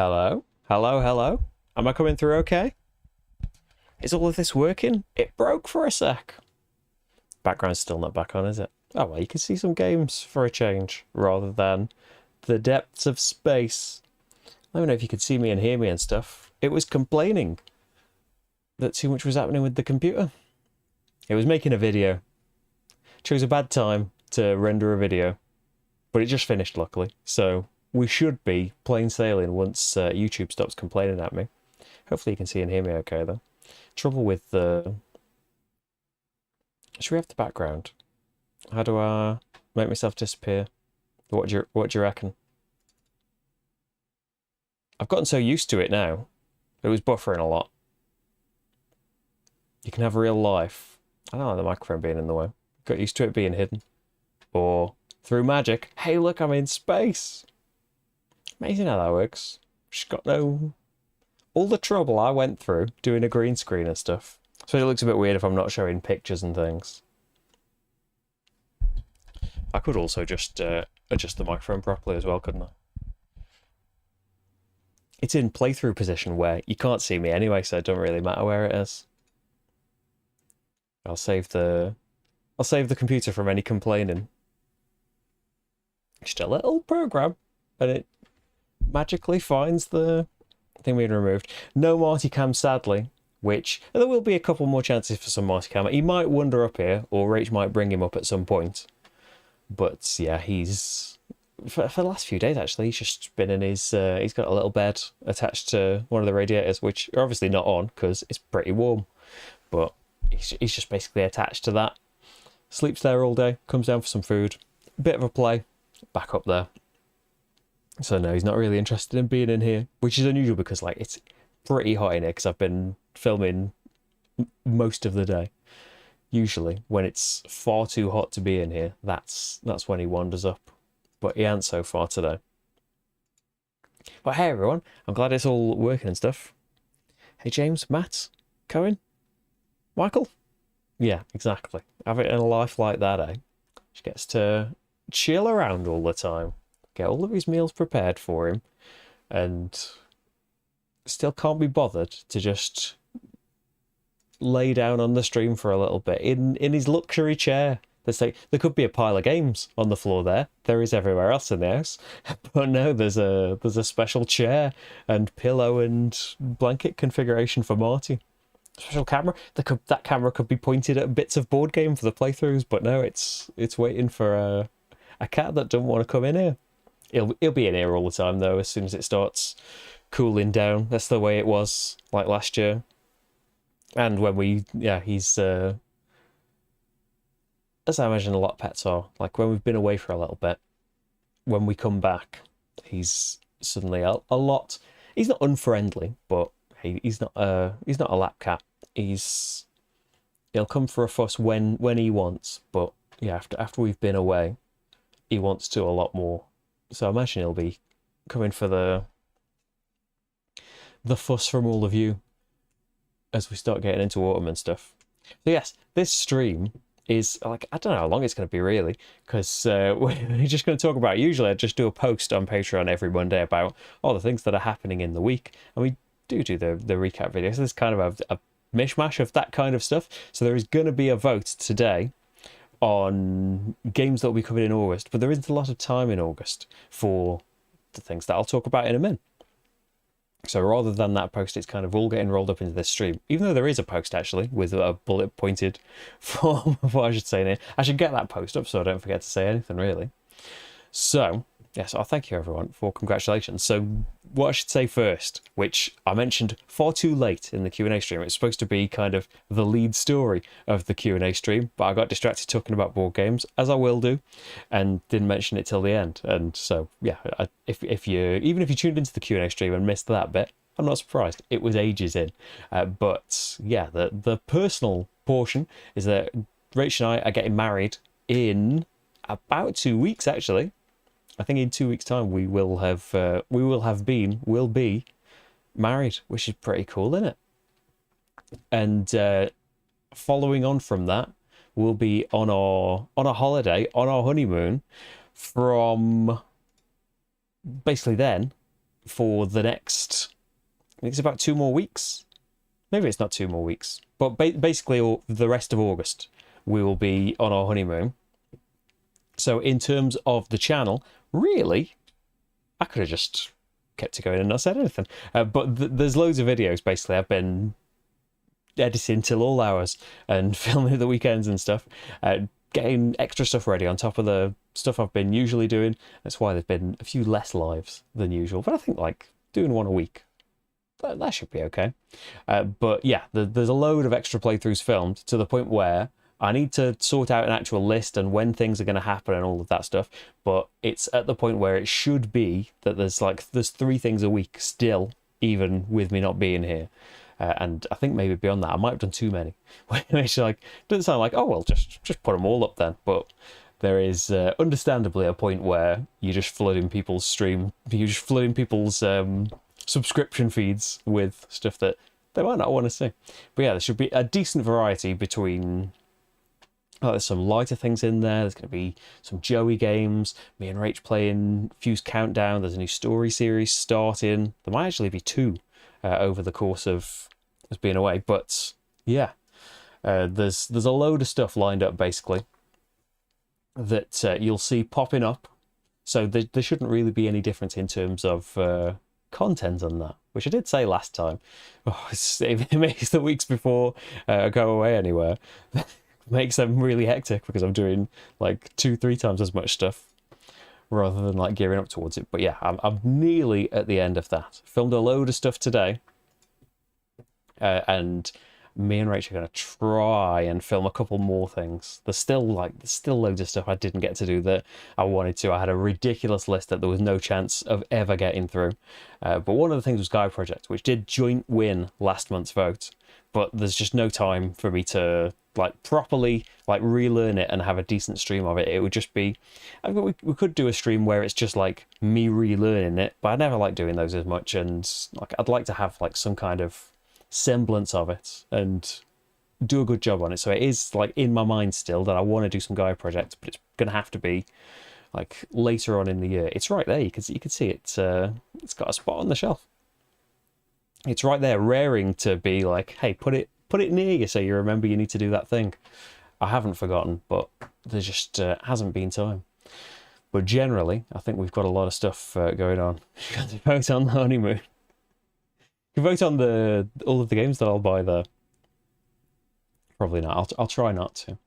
Hello? Hello, hello? Am I coming through okay? Is all of this working? It broke for a sec. Background's still not back on, is it? Oh, well, you can see some games for a change, rather than the depths of space. I don't know if you could see me and hear me and stuff. It was complaining that too much was happening with the computer. It was making a video. Chose a bad time to render a video, but it just finished, luckily. So we should be plain sailing once YouTube stops complaining at me. Hopefully you can see and hear me okay, though. Trouble with the... Should we have the background? How do I make myself disappear? What do you reckon? I've gotten so used to it now. It was buffering a lot. You can have real life. I don't like the microphone being in the way. Got used to it being hidden. Or through magic. Hey, look, I'm in space. Amazing how that works. Just got no... All the trouble I went through doing a green screen and stuff. So it looks a bit weird if I'm not showing pictures and things. I could also just adjust the microphone properly as well, couldn't I? It's in playthrough position where you can't see me anyway, so it don't really matter where it is. I'll save the computer from any complaining. Just a little program, and it magically finds the thing being removed. No Marty Cam, sadly, which there will be a couple more chances for some Marty Cam. He might wander up here, or Rach might bring him up at some point. But yeah, he's for the last few days actually. He's just been in his. He's got a little bed attached to one of the radiators, which are obviously not on because it's pretty warm. But he's just basically attached to that. Sleeps there all day. Comes down for some food, bit of a play, back up there. So no, he's not really interested in being in here, which is unusual because like it's pretty hot in here because I've been filming most of the day. Usually, when it's far too hot to be in here, that's when he wanders up. But he ain't so far today. But hey everyone, I'm glad it's all working and stuff. Hey James, Matt, Cohen, Michael? Yeah, exactly. Have it in a life like that, eh? She gets to chill around all the time. Get all of his meals prepared for him. And still can't be bothered to just lay down on the stream for a little bit in his luxury chair. There could be a pile of games on the floor there. There is everywhere else in the house. But no, there's a special chair and pillow and blanket configuration for Marty. Special camera. That camera could be pointed at bits of board game for the playthroughs, but no, it's waiting for a cat that don't want to come in here. He'll be in here all the time though, as soon as it starts cooling down. That's the way it was like last year. And when he's as I imagine a lot of pets are, like when we've been away for a little bit, when we come back, he's suddenly a lot. He's not unfriendly, but he's not a lap cat. He'll come for a fuss when he wants, but yeah, after we've been away, he wants to a lot more. So I imagine he'll be coming for the fuss from all of you as we start getting into autumn and stuff. So yes, this stream is like, I don't know how long it's going to be really, because we're just going to talk about, usually I just do a post on Patreon every Monday about all the things that are happening in the week, and we do the recap videos. So there's kind of a mishmash of that kind of stuff. So there is going to be a vote today on games that will be covered in August, but there isn't a lot of time in August for the things that I'll talk about in a minute. So rather than that post, it's kind of all getting rolled up into this stream, even though there is a post actually with a bullet pointed form of what I should say in it. I should get that post up so I don't forget to say anything really. So yes, I'll thank you everyone for congratulations. So what I should say first, which I mentioned far too late in the Q&A stream, it's supposed to be kind of the lead story of the Q&A stream, but I got distracted talking about board games, as I will do, and didn't mention it till the end. And so yeah, if you tuned into the Q&A stream and missed that bit, I'm not surprised. It was ages in. But yeah, the personal portion is that Rach and I are getting married in about 2 weeks actually. I think in 2 weeks' time we will be married, which is pretty cool, isn't it? And following on from that, we'll be on a holiday, on our honeymoon, from basically then for the next, I think it's about 2 more weeks. Maybe it's not 2 more weeks, but basically the rest of August we will be on our honeymoon. So in terms of the channel, really, I could have just kept it going and not said anything. But there's loads of videos, basically. I've been editing till all hours and filming at the weekends and stuff, getting extra stuff ready on top of the stuff I've been usually doing. That's why there's been a few less lives than usual, but I think like doing one a week, that should be okay. But yeah, there's a load of extra playthroughs filmed to the point where I need to sort out an actual list and when things are going to happen and all of that stuff. But it's at the point where it should be that there's 3 things a week still, even with me not being here. And I think maybe beyond that, I might have done too many. Which like doesn't sound like, oh well, just put them all up then. But there is understandably a point where you're just flooding people's subscription feeds with stuff that they might not want to see. But yeah, there should be a decent variety between. Oh, there's some lighter things in there. There's going to be some Joey games. Me and Rach playing Fuse Countdown. There's a new story series starting. There might actually be 2 over the course of us being away. But yeah, there's a load of stuff lined up basically that you'll see popping up. So there shouldn't really be any difference in terms of content on that, which I did say last time. Oh, it makes the weeks before I go away anywhere. Makes them really hectic because I'm doing like 2-3 times as much stuff rather than like gearing up towards it. But yeah, I'm nearly at the end of that. Filmed a load of stuff today, and me and Rachel are going to try and film a couple more things. There's still loads of stuff I didn't get to do that I wanted to. I had a ridiculous list that there was no chance of ever getting through. But one of the things was Guy Project, which did joint win last month's vote. But there's just no time for me to like properly like relearn it and have a decent stream of it. It would just be, I mean, we could do a stream where it's just like me relearning it, but I never like doing those as much. And like I'd like to have like some kind of semblance of it and do a good job on it. So it is like in my mind still that I want to do some Guy Project, but it's gonna have to be like later on in the year. It's right there. You can see it. It's got a spot on the shelf. It's right there, raring to be like, hey, put it near you so you remember you need to do that thing. I haven't forgotten, but there just hasn't been time. But generally, I think we've got a lot of stuff going on. You can vote on the honeymoon. You can vote on all of the games that I'll buy there. Probably not. I'll try not to.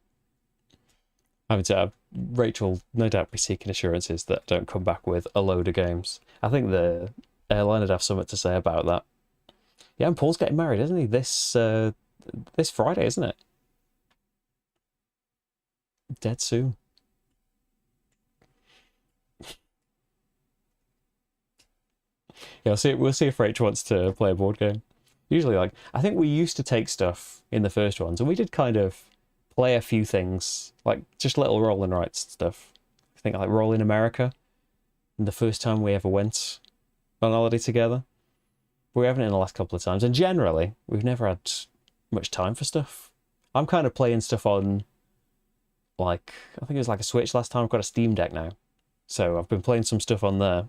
Having to have Rachel no doubt be seeking assurances that don't come back with a load of games. I think the airline would have something to say about that. Yeah, and Paul's getting married, isn't he? This Friday, isn't it? Dead soon. Yeah, we'll see if Rach wants to play a board game. Usually, like, I think we used to take stuff in the first ones, and we did kind of play a few things, like just little roll and rights stuff. I think like Roll in America, and the first time we ever went on holiday together. We haven't in the last couple of times, and generally, we've never had much time for stuff. I'm kind of playing stuff on, like, I think it was like a Switch last time. I've got a Steam Deck now, so I've been playing some stuff on there.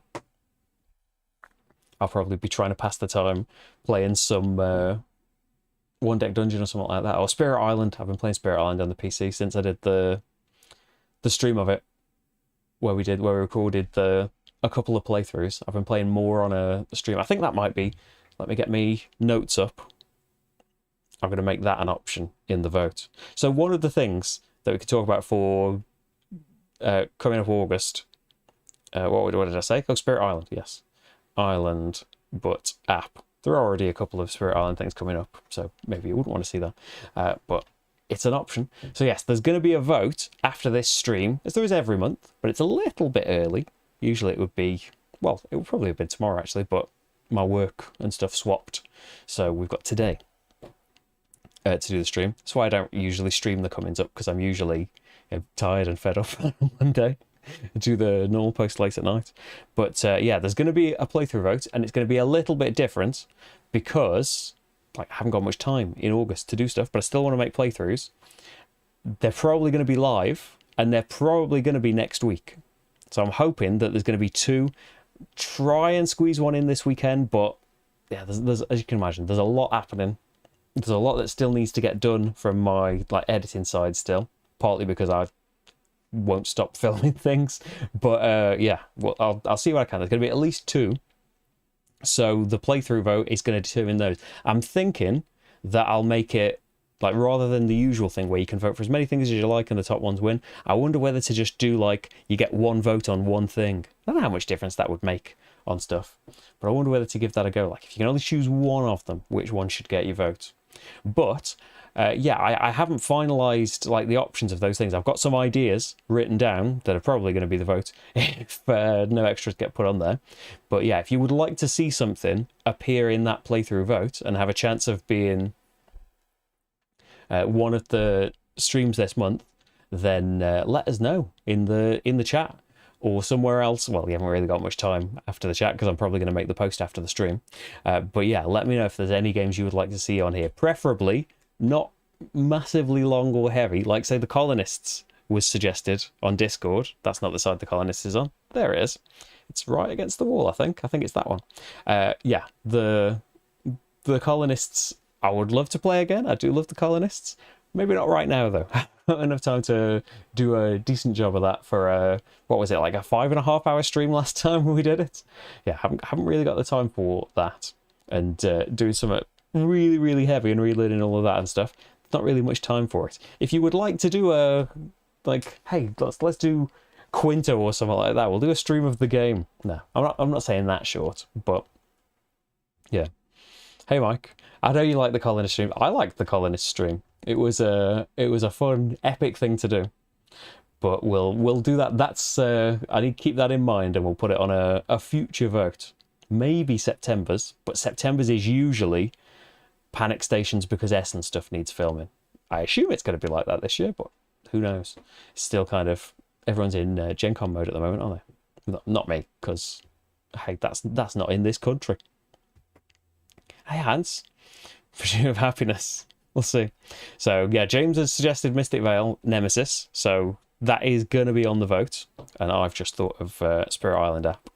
I'll probably be trying to pass the time playing some One Deck Dungeon or something like that, or Spirit Island. I've been playing Spirit Island on the PC since I did the stream of it, where we recorded a couple of playthroughs. I've been playing more on a stream. I think that might be, let me get me notes up. I'm going to make that an option in the vote. So one of the things that we could talk about for coming up August, what did I say? Oh, Spirit Island, yes. Island, but app. There are already a couple of Spirit Island things coming up, so maybe you wouldn't want to see that. But it's an option. So yes, there's going to be a vote after this stream, as there is every month, but it's a little bit early. Usually it would be, well, it would probably have been tomorrow actually, but my work and stuff swapped. So we've got today to do the stream. That's why I don't usually stream the comings up, because I'm usually tired and fed up on Monday. Do the normal post late at night. But yeah, there's going to be a playthrough vote, and it's going to be a little bit different because like, I haven't got much time in August to do stuff, but I still want to make playthroughs. They're probably going to be live, and they're probably going to be next week. So I'm hoping that there's going to be 2 try and squeeze one in this weekend, but yeah, there's as you can imagine, there's a lot happening. There's a lot that still needs to get done from my like editing side still, partly because I won't stop filming things. But yeah, well, I'll see what I can. There's going to be at least 2. So the playthrough vote is going to determine those. I'm thinking that I'll make it, like, rather than the usual thing where you can vote for as many things as you like and the top ones win, I wonder whether to just do, like, you get 1 vote on 1 thing. I don't know how much difference that would make on stuff, but I wonder whether to give that a go. Like, if you can only choose 1 of them, which one should get your vote? But yeah, I haven't finalised like the options of those things. I've got some ideas written down that are probably going to be the vote if no extras get put on there. But yeah, if you would like to see something appear in that playthrough vote and have a chance of being one of the streams this month, then let us know in the chat or somewhere else. Well, you haven't really got much time after the chat because I'm probably going to make the post after the stream. But yeah, let me know if there's any games you would like to see on here. Preferably not massively long or heavy, like say the Colonists was suggested on Discord. That's not the side the Colonists is on. There it is. It's right against the wall, I think. I think it's that one. Yeah, the Colonists I would love to play again. I do love the Colonists. Maybe not right now, though. Not enough time to do a decent job of that for, what was it, like a 5.5 hour stream last time we did it? Yeah, haven't really got the time for that. And doing something really, really heavy and relearning all of that and stuff, not really much time for it. If you would like to do a, like, hey, let's do Quinto or something like that, we'll do a stream of the game. No, I'm not saying that short, but yeah. Hey, Mike. I know you like the Colonist stream. I liked the Colonist stream. It was a fun, epic thing to do. But we'll do that. That's I need to keep that in mind, and we'll put it on a future vote. Maybe September's, but September's is usually panic stations because S and stuff needs filming. I assume it's going to be like that this year, but who knows? It's still kind of everyone's in Gen Con mode at the moment, aren't they? Not me, because hey, that's not in this country. Hey, Hans. Pursuit of Happiness. We'll see. So, yeah, James has suggested Mystic Vale Nemesis. So, that is going to be on the vote. And I've just thought of Spirit Island app.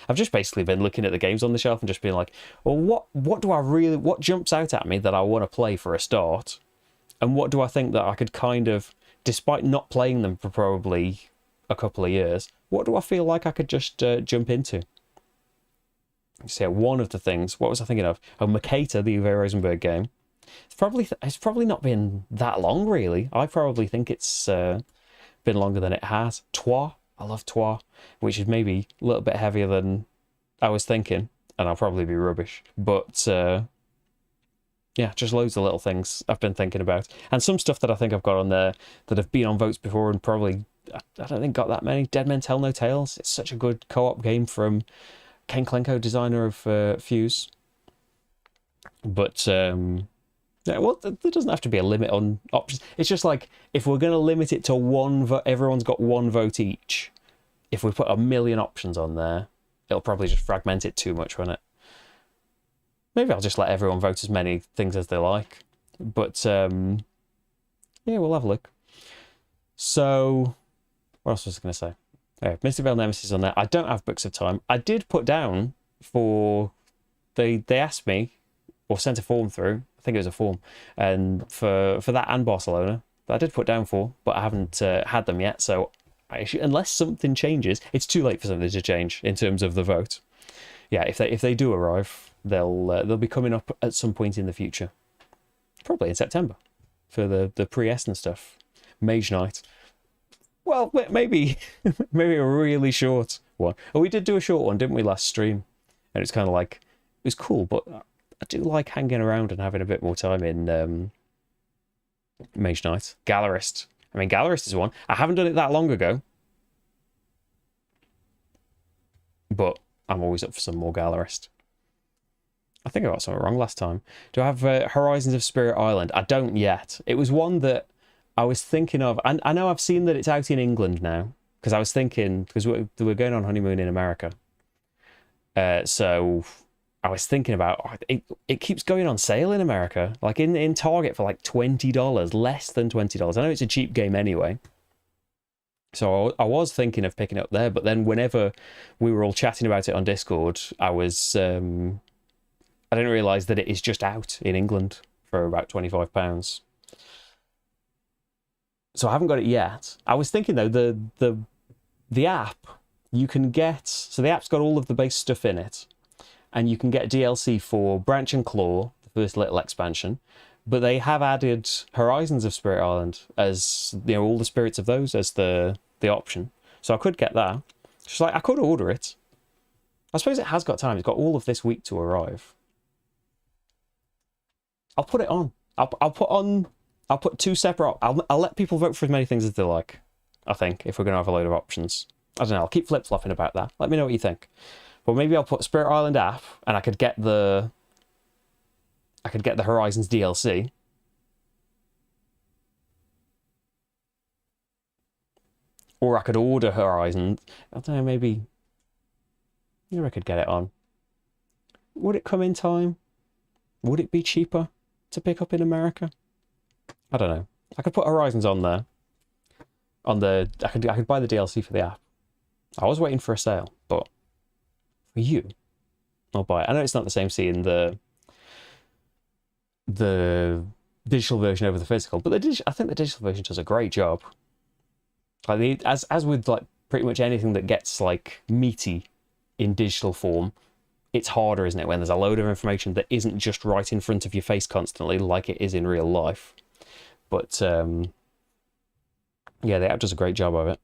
I've just basically been looking at the games on the shelf and just being like, well, what jumps out at me that I want to play for a start? And what do I think that I could kind of, despite not playing them for probably a couple of years, what do I feel like I could just jump into? So one of the things, what was I thinking of? Oh, Makata, the Uwe Rosenberg game. It's probably not been that long, really. I probably think it's been longer than it has. Trois, I love Trois, which is maybe a little bit heavier than I was thinking, and I'll probably be rubbish. But yeah, just loads of little things I've been thinking about, and some stuff that I think I've got on there that have been on votes before, and probably I don't think got that many. Dead Men Tell No Tales. It's such a good co-op game from Ken Klenko, designer of Fuse. But yeah, well, there doesn't have to be a limit on options. It's just like, if we're going to limit it to one vote, everyone's got 1 vote each. If we put a million options on there, it'll probably just fragment it too much, won't it? Maybe I'll just let everyone vote as many things as they like. But yeah, we'll have a look. So, what else was I going to say? Yeah, Mystic Vale Nemesis on there. I don't have Books of Time. I did put down for... They asked me, or sent a form through. I think it was a form. And for that and Barcelona, that I did put down for, but I haven't had them yet. So unless something changes, it's too late for something to change in terms of the vote. Yeah, if they do arrive, they'll be coming up at some point in the future. Probably in September for the pre-S and stuff. Mage Knight. Well, maybe a really short one. Oh, we did do a short one, didn't we, last stream? And it's kind of like, it was cool, but I do like hanging around and having a bit more time in Mage Knight. Gallerist. I mean, Gallerist is one. I haven't done it that long ago, but I'm always up for some more Gallerist. I think I got something wrong last time. Do I have Horizons of Spirit Island? I don't yet. It was one that I was thinking of, and I know I've seen that it's out in England now, because I was thinking, because we're going on honeymoon in America. So I was thinking about, it keeps going on sale in America, like in Target for like $20, less than $20. I know it's a cheap game anyway. So I was thinking of picking it up there, but then whenever we were all chatting about it on Discord, I didn't realise that it is just out in England for about £25. So I haven't got it yet. I was thinking though, the app you can get, so the app's got all of the base stuff in it, and you can get DLC for Branch and Claw, the first little expansion. But they have added Horizons of Spirit Island as, you know, all the spirits of those as the option. So I could get that. Just like, I could order it. I suppose it has got time. It's got all of this week to arrive. I'll put it on. I'll put two separate. I'll let people vote for as many things as they like. I think if we're gonna have a load of options, I don't know. I'll keep flip flopping about that. Let me know what you think. But maybe I'll put Spirit Island app, and I could get the Horizons DLC. Or I could order Horizon. I don't know, maybe I could get it on. Would it come in time? Would it be cheaper to pick up in America? I don't know. I could put Horizons on there. I could buy the DLC for the app. I was waiting for a sale, but for you, I'll buy it. I know it's not the same seeing the digital version over the physical, but I think the digital version does a great job. Like as with like pretty much anything that gets like meaty in digital form, it's harder, isn't it, when there's a load of information that isn't just right in front of your face constantly like it is in real life. But yeah, the app does a great job of it.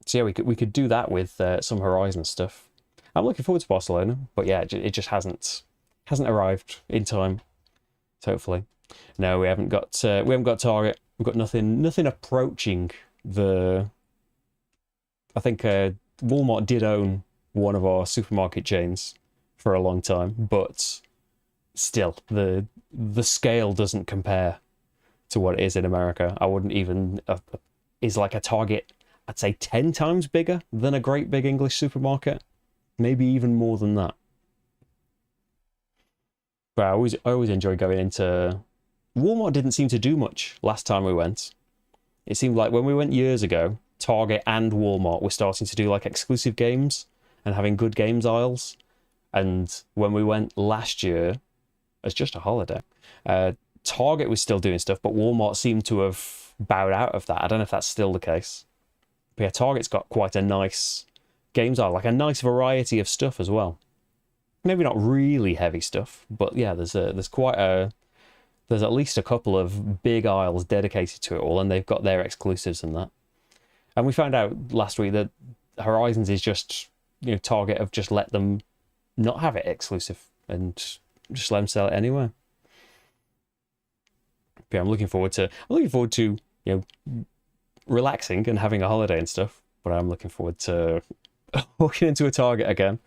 So yeah, we could do that with some Horizon stuff. I'm looking forward to Barcelona, but yeah, it just hasn't arrived in time. So hopefully, no, we haven't got Target. We've got nothing approaching the. I think Walmart did own one of our supermarket chains for a long time, but still, the scale doesn't compare to what it is in America. I wouldn't even is like a Target, I'd say 10 times bigger than a great big English supermarket, maybe even more than that. But I always enjoy going into Walmart. Didn't seem to do much last time we went. It seemed like when we went years ago, Target and Walmart were starting to do like exclusive games and having good games aisles. And when we went last year, as just a holiday, Target was still doing stuff, but Walmart seemed to have bowed out of that. I don't know if that's still the case. But yeah, Target's got quite a nice games aisle, like a nice variety of stuff as well. Maybe not really heavy stuff, but yeah, there's at least a couple of big aisles dedicated to it all, and they've got their exclusives and that. And we found out last week that Horizons is just, you know, Target have just let them not have it exclusive and just let them sell it anywhere. But yeah, I'm looking forward to you know, relaxing and having a holiday and stuff. But I'm looking forward to walking into a Target again,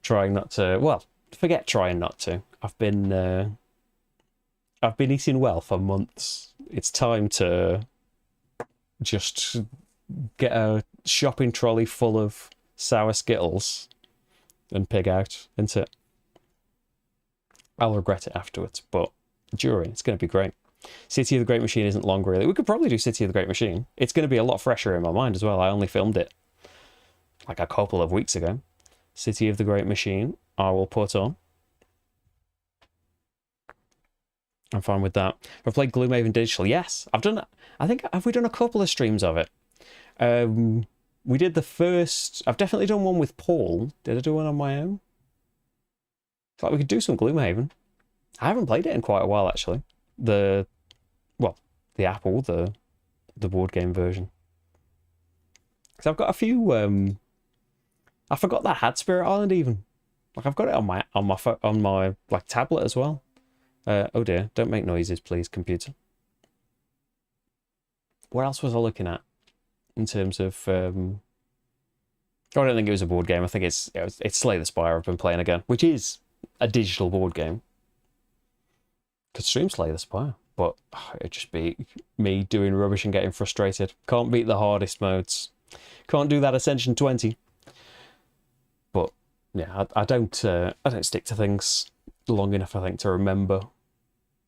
trying not to. Well, forget trying not to. I've been eating well for months. It's time to just get a shopping trolley full of sour Skittles and pig out, isn't it? I'll regret it afterwards, but during, it's going to be great. City of the Great Machine isn't long, really. We could probably do City of the Great Machine. It's going to be a lot fresher in my mind as well. I only filmed it like a couple of weeks ago. City of the Great Machine, I will put on. I'm fine with that. I've played Gloomhaven Digital. Yes, I've done. I think, have we done a couple of streams of it? We did the first. I've definitely done one with Paul. Did I do one on my own? It's like we could do some Gloomhaven. I haven't played it in quite a while, actually. The Apple, the board game version. So I've got a few. I forgot that I had Spirit Island even. Like I've got it on my like tablet as well. Oh dear! Don't make noises, please, computer. What else was I looking at in terms of? I don't think it was a board game. I think it's Slay the Spire I've been playing again, which is a digital board game. Could stream Slay the Spire, but it'd just be me doing rubbish and getting frustrated. Can't beat the hardest modes. Can't do that Ascension 20. But yeah, I don't stick to things long enough, I think, to remember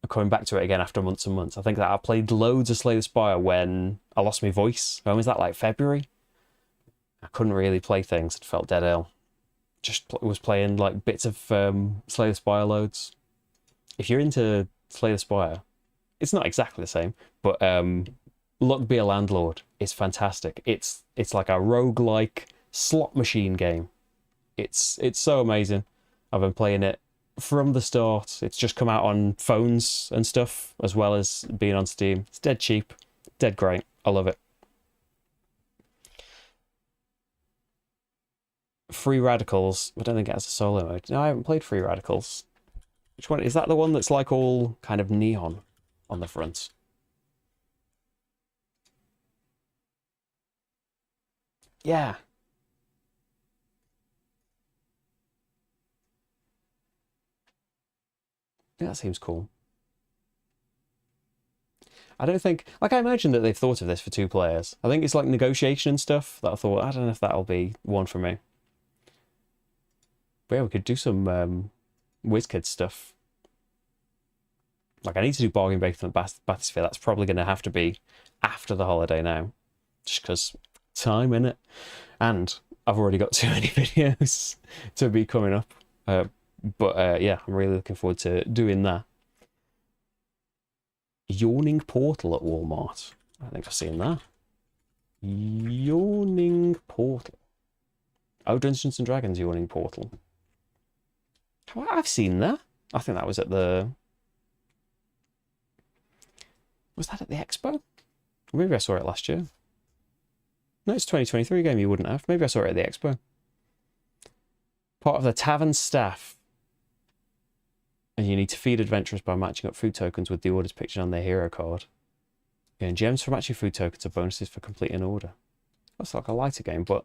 coming back to it again after months and months. I think that I played loads of Slay the Spire when I lost my voice. When was that, like February? I couldn't really play things. It felt dead ill. Just was playing like bits of Slay the Spire loads. If you're into Slay the Spire, it's not exactly the same, but Luck Be a Landlord is fantastic. It's like a roguelike slot machine game. It's so amazing. I've been playing it from the start. It's just come out on phones and stuff, as well as being on Steam. It's dead cheap, dead great. I love it. Free Radicals. I don't think it has a solo mode. No, I haven't played Free Radicals. Which one? Is that the one that's like all kind of neon on the front? Yeah. Yeah, that seems cool. I don't think... Like, I imagine that they've thought of this for 2 players. I think it's like negotiation and stuff that I thought, I don't know if that'll be one for me. But yeah, we could do some WizKids stuff. Like, I need to do Bargain Basement Bathysphere. That's probably going to have to be after the holiday now. Just because time, innit? And I've already got too many videos to be coming up. But yeah, I'm really looking forward to doing that. Yawning Portal at Walmart. I think I've seen that. Yawning Portal. Oh, Dungeons and Dragons Yawning Portal. I've seen that. I think that was at the... Was that at the Expo? Maybe I saw it last year. No, it's a 2023 game you wouldn't have. Maybe I saw it at the Expo. Part of the tavern staff. And you need to feed adventurers by matching up food tokens with the orders pictured on their hero card. You earn gems for matching food tokens or bonuses for completing an order. That's like a lighter game, but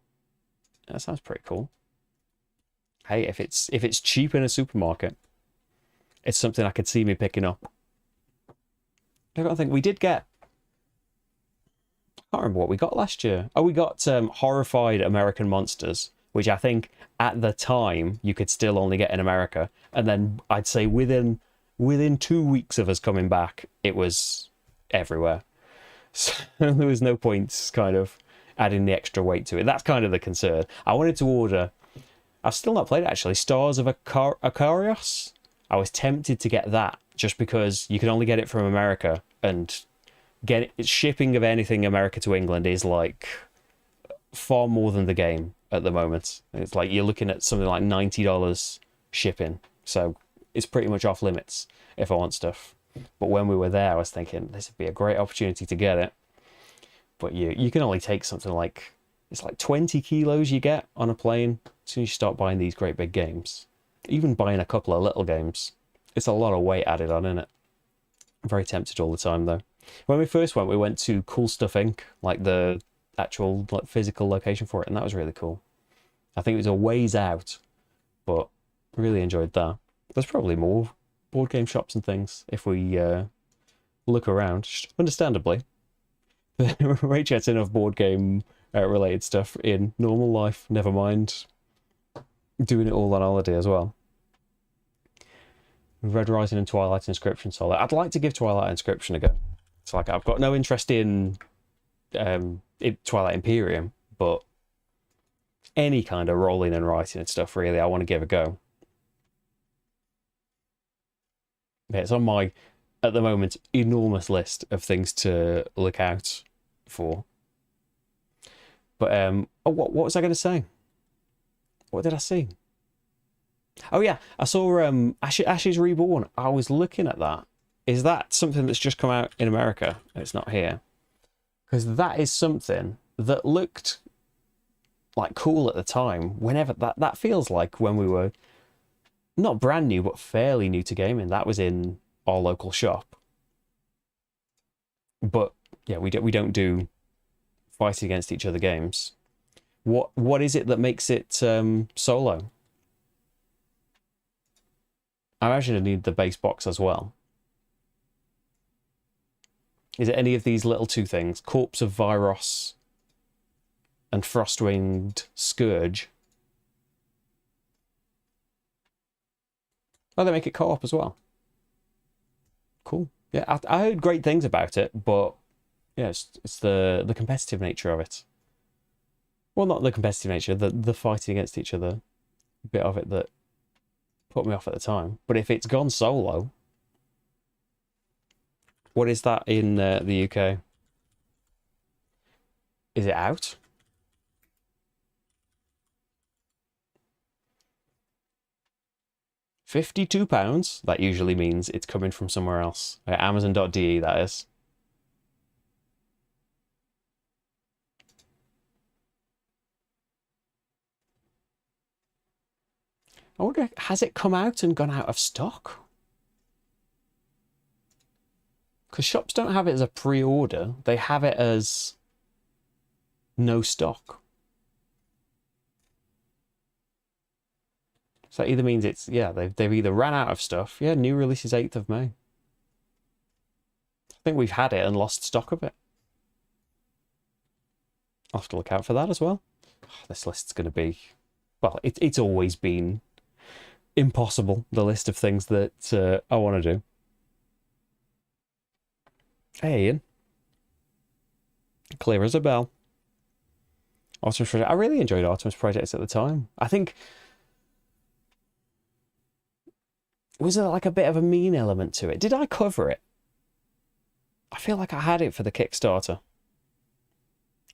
that sounds pretty cool. Hey, if it's cheap in a supermarket, it's something I could see me picking up. I don't think we did get... I can't remember what we got last year. Oh, we got Horrified American Monsters, which I think at the time you could still only get in America. And then I'd say within 2 weeks of us coming back, it was everywhere. So there was no point kind of adding the extra weight to it. That's kind of the concern. I wanted to order... I've still not played it actually. Stars of Akarios. I was tempted to get that just because you can only get it from America, and shipping of anything America to England is like far more than the game at the moment. It's like you're looking at something like $90 shipping, so it's pretty much off limits if I want stuff. But when we were there, I was thinking this would be a great opportunity to get it. But you can only take something like, it's like 20 kilos you get on a plane as soon as you start buying these great big games. Even buying a couple of little games, it's a lot of weight added on, isn't it? I'm very tempted all the time though. When we first went, we went to Cool Stuff Inc., like the actual like physical location for it, and that was really cool. I think it was a ways out, but really enjoyed that. There's probably more board game shops and things if we look around, just understandably. Rage gets enough board game related stuff in normal life, never mind doing it all on holiday as well. Red Rising and Twilight Inscription Solo. I'd like to give Twilight Inscription a go. It's like I've got no interest in Twilight Imperium, but any kind of rolling and writing and stuff, really, I want to give a go. Yeah, it's on my, at the moment, enormous list of things to look out for. But oh, what was I going to say? What did I see? Oh yeah, I saw Ashes Reborn. I was looking at that. Is that something that's just come out in America and it's not here? Because that is something that looked like cool at the time. Whenever that feels like when we were not brand new but fairly new to gaming. That was in our local shop. But yeah, we don't do fighting against each other games. What is it that makes it solo? I imagine I need the base box as well. Is it any of these little two things? Corpse of Viros and Frostwinged Scourge. Oh, they make it co-op as well. Cool. Yeah, I heard great things about it, but yeah, it's the competitive nature of it. Well, not the competitive nature, the fighting against each other bit of it that put me off at the time. But if it's gone solo, what is that in the UK? Is it out? £52? That usually means it's coming from somewhere else. Amazon.de, that is. I wonder, has it come out and gone out of stock? Because shops don't have it as a pre-order. They have it as no stock. So that either means it's, yeah, they've either ran out of stuff. Yeah, new release is 8th of May. I think we've had it and lost stock of it. I'll have to look out for that as well. Oh, this list's going to be, well, it's always been impossible, the list of things that I want to do. Hey, Ian. Clear as a bell. Artemis Project. I really enjoyed Artemis Projects at the time. I think... Was there like a bit of a mean element to it? Did I cover it? I feel like I had it for the Kickstarter.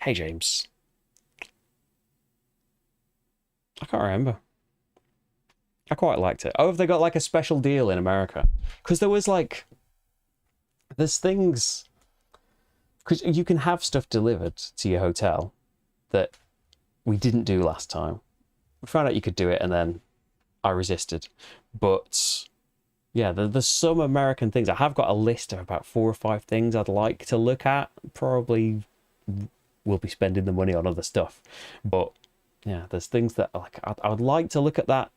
Hey, James. I can't remember. I quite liked it. Oh, have they got like a special deal in America? Because there was like... There's things... Because you can have stuff delivered to your hotel that we didn't do last time. We found out you could do it and then I resisted. But yeah, there's some American things. I have got a list of about 4 or 5 things I'd like to look at. Probably will be spending the money on other stuff. But yeah, there's things that like I'd like to look at that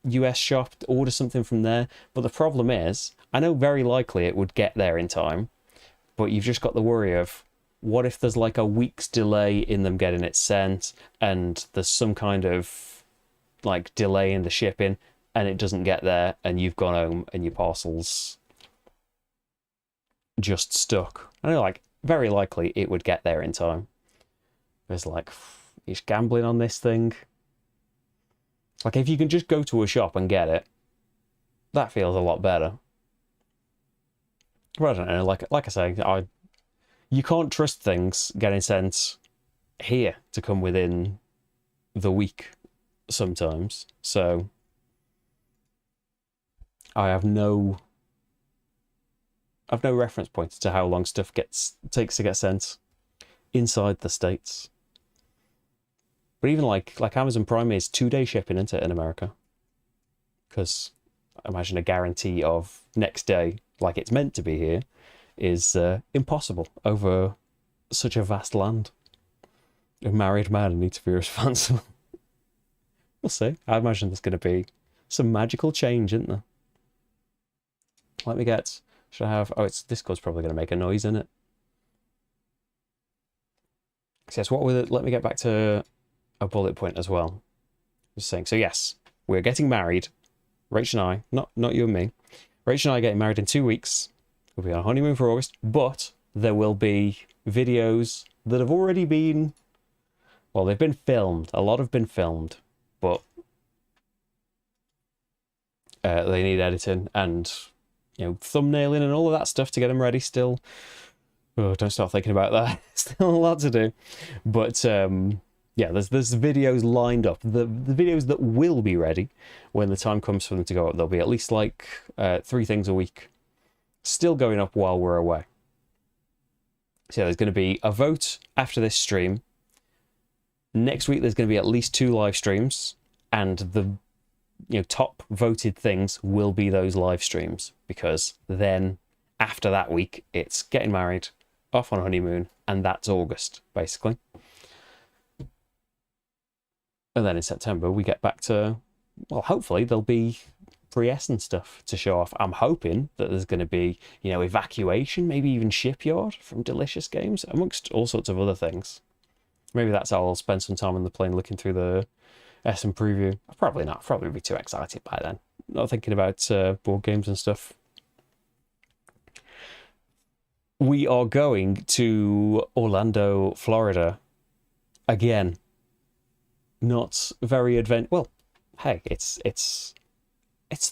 US shop, order something from there. But the problem is, I know very likely it would get there in time. But you've just got the worry of, what if there's like a week's delay in them getting it sent and there's some kind of like delay in the shipping and it doesn't get there and you've gone home and your parcel's just stuck. I know, like, very likely it would get there in time. There's like, you're gambling on this thing. Like, if you can just go to a shop and get it, that feels a lot better. But I don't know, like I say, you can't trust things getting sent here to come within the week sometimes. So I have no reference points to how long stuff takes to get sent inside the States. But even like Amazon Prime is 2-day shipping, isn't it, in America? Because I imagine a guarantee of next day, like it's meant to be here, is impossible over such a vast land. A married man needs to be responsible. We'll see. I imagine there's going to be some magical change, isn't there? Let me get... Should I have... Oh, Discord's probably going to make a noise, isn't it? So yes, what with it? Let me get back to a bullet point as well. Just saying. So yes, we're getting married. Rach and I, not you and me. Rach and I are getting married in 2 weeks. We'll be on honeymoon for August, but there will be videos that have already been... Well, they've been filmed. A lot have been filmed, but they need editing and, you know, thumbnailing and all of that stuff to get them ready still. Oh, don't start thinking about that. Still a lot to do. But yeah, there's videos lined up. The videos that will be ready when the time comes for them to go up. There'll be at least like 3 things a week still going up while we're away. So yeah, there's going to be a vote after this stream. Next week there's going to be at least 2 live streams, and the top voted things will be those live streams, because then after that week it's getting married, off on honeymoon, and that's August basically. And then in September we get back to, well, hopefully there'll be pre-S and stuff to show off. I'm hoping that there's going to be, evacuation, maybe even shipyard from Delicious Games, amongst all sorts of other things. Maybe that's how I'll spend some time on the plane looking through the S and preview. Probably not. Probably be too excited by then. Not thinking about board games and stuff. we are going to Orlando, Florida again. Not very well, hey, it's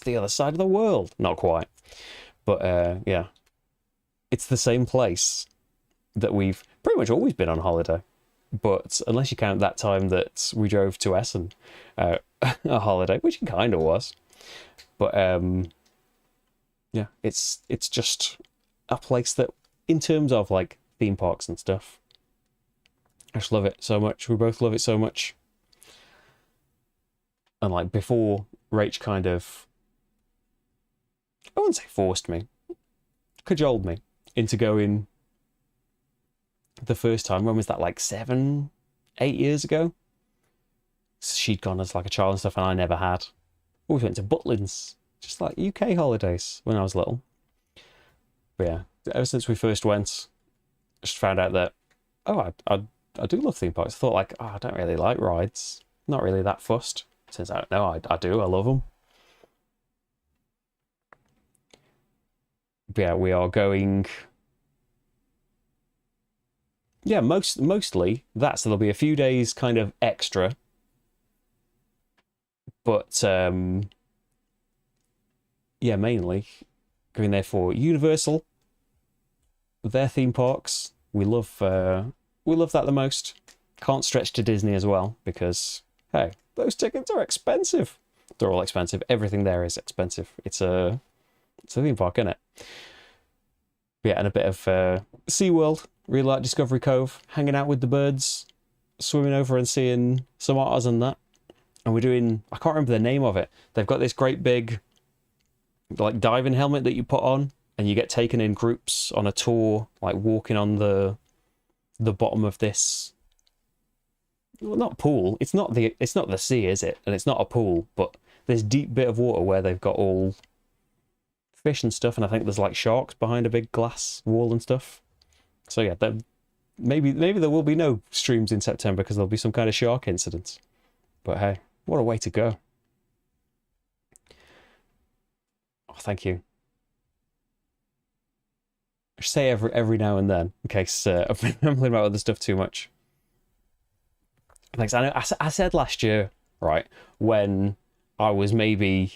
the other side of the world. Not quite. But yeah. It's the same place that we've pretty much always been on holiday. But unless you count that time that we drove to Essen, a holiday, which it kind of was. But yeah, it's just a place that, in terms of like theme parks and stuff, I just love it so much. We both love it so much. And like before, Rach kind of, I wouldn't say forced me, cajoled me into going the first time. When was that, like 7, 8 years ago? She'd gone as like a child and stuff, and I never had. Always went to Butlins, just like UK holidays when I was little. But yeah, ever since we first went, I just found out that, oh, I do love theme parks. I thought like, oh, I don't really like rides. Not really that fussed. Turns out, no, I do. I love them. But yeah, we are going. Yeah, mostly that. So there'll be a few days kind of extra. But yeah, mainly going there for Universal, their theme parks. We love that the most. Can't stretch to Disney as well because, hey, those tickets are expensive. They're all expensive. Everything there is expensive. It's a theme park, isn't it? Yeah, and a bit of SeaWorld. Really like Discovery Cove. Hanging out with the birds. Swimming over and seeing some otters and that. And we're doing, I can't remember the name of it. They've got this great big like diving helmet that you put on, and you get taken in groups on a tour, like walking on the bottom of this, well, not pool. It's not the sea, is it? And it's not a pool, but this deep bit of water where they've got all fish and stuff, and I think there's like sharks behind a big glass wall and stuff. So yeah, maybe there will be no streams in September because there'll be some kind of shark incident. But hey, what a way to go. Oh, thank you. I should say every now and then, in case I've been rambling about other stuff too much. Thanks. I know I said last year, right, when I was a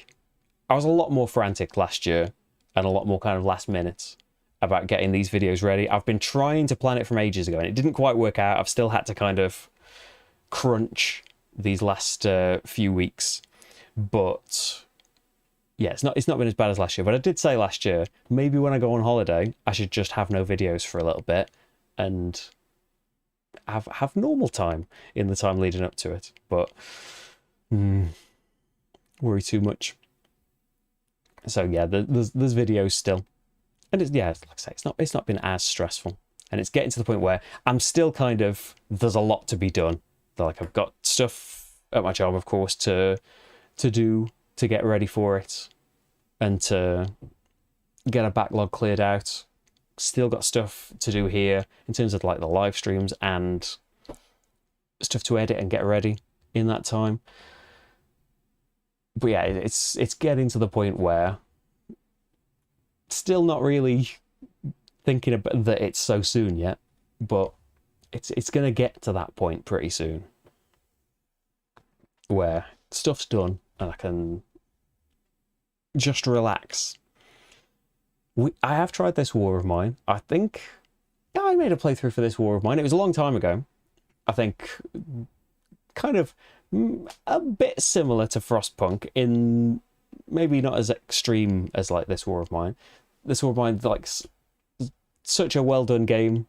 lot more frantic last year and a lot more kind of last minute about getting these videos ready. I've been trying to plan it from ages ago and it didn't quite work out. I've still had to kind of crunch these last few weeks, but yeah, it's not been as bad as last year. But I did say last year, maybe when I go on holiday, I should just have no videos for a little bit and have normal time in the time leading up to it. But worry too much. So yeah, there's videos still, and it's, yeah, like I say, it's not been as stressful, and it's getting to the point where I'm still kind of, there's a lot to be done. Like I've got stuff at my job, of course, to do to get ready for it, and to get a backlog cleared out. Still got stuff to do here in terms of like the live streams and stuff to edit and get ready in that time. But yeah, it's getting to the point where still not really thinking about that it's so soon yet, but it's going to get to that point pretty soon where stuff's done and I can just relax. I have tried this War of Mine. I think I made a playthrough for this War of Mine. It was a long time ago. I think kind of a bit similar to Frostpunk in maybe not as extreme as like this War of Mine. This War of Mine, like such a well done game.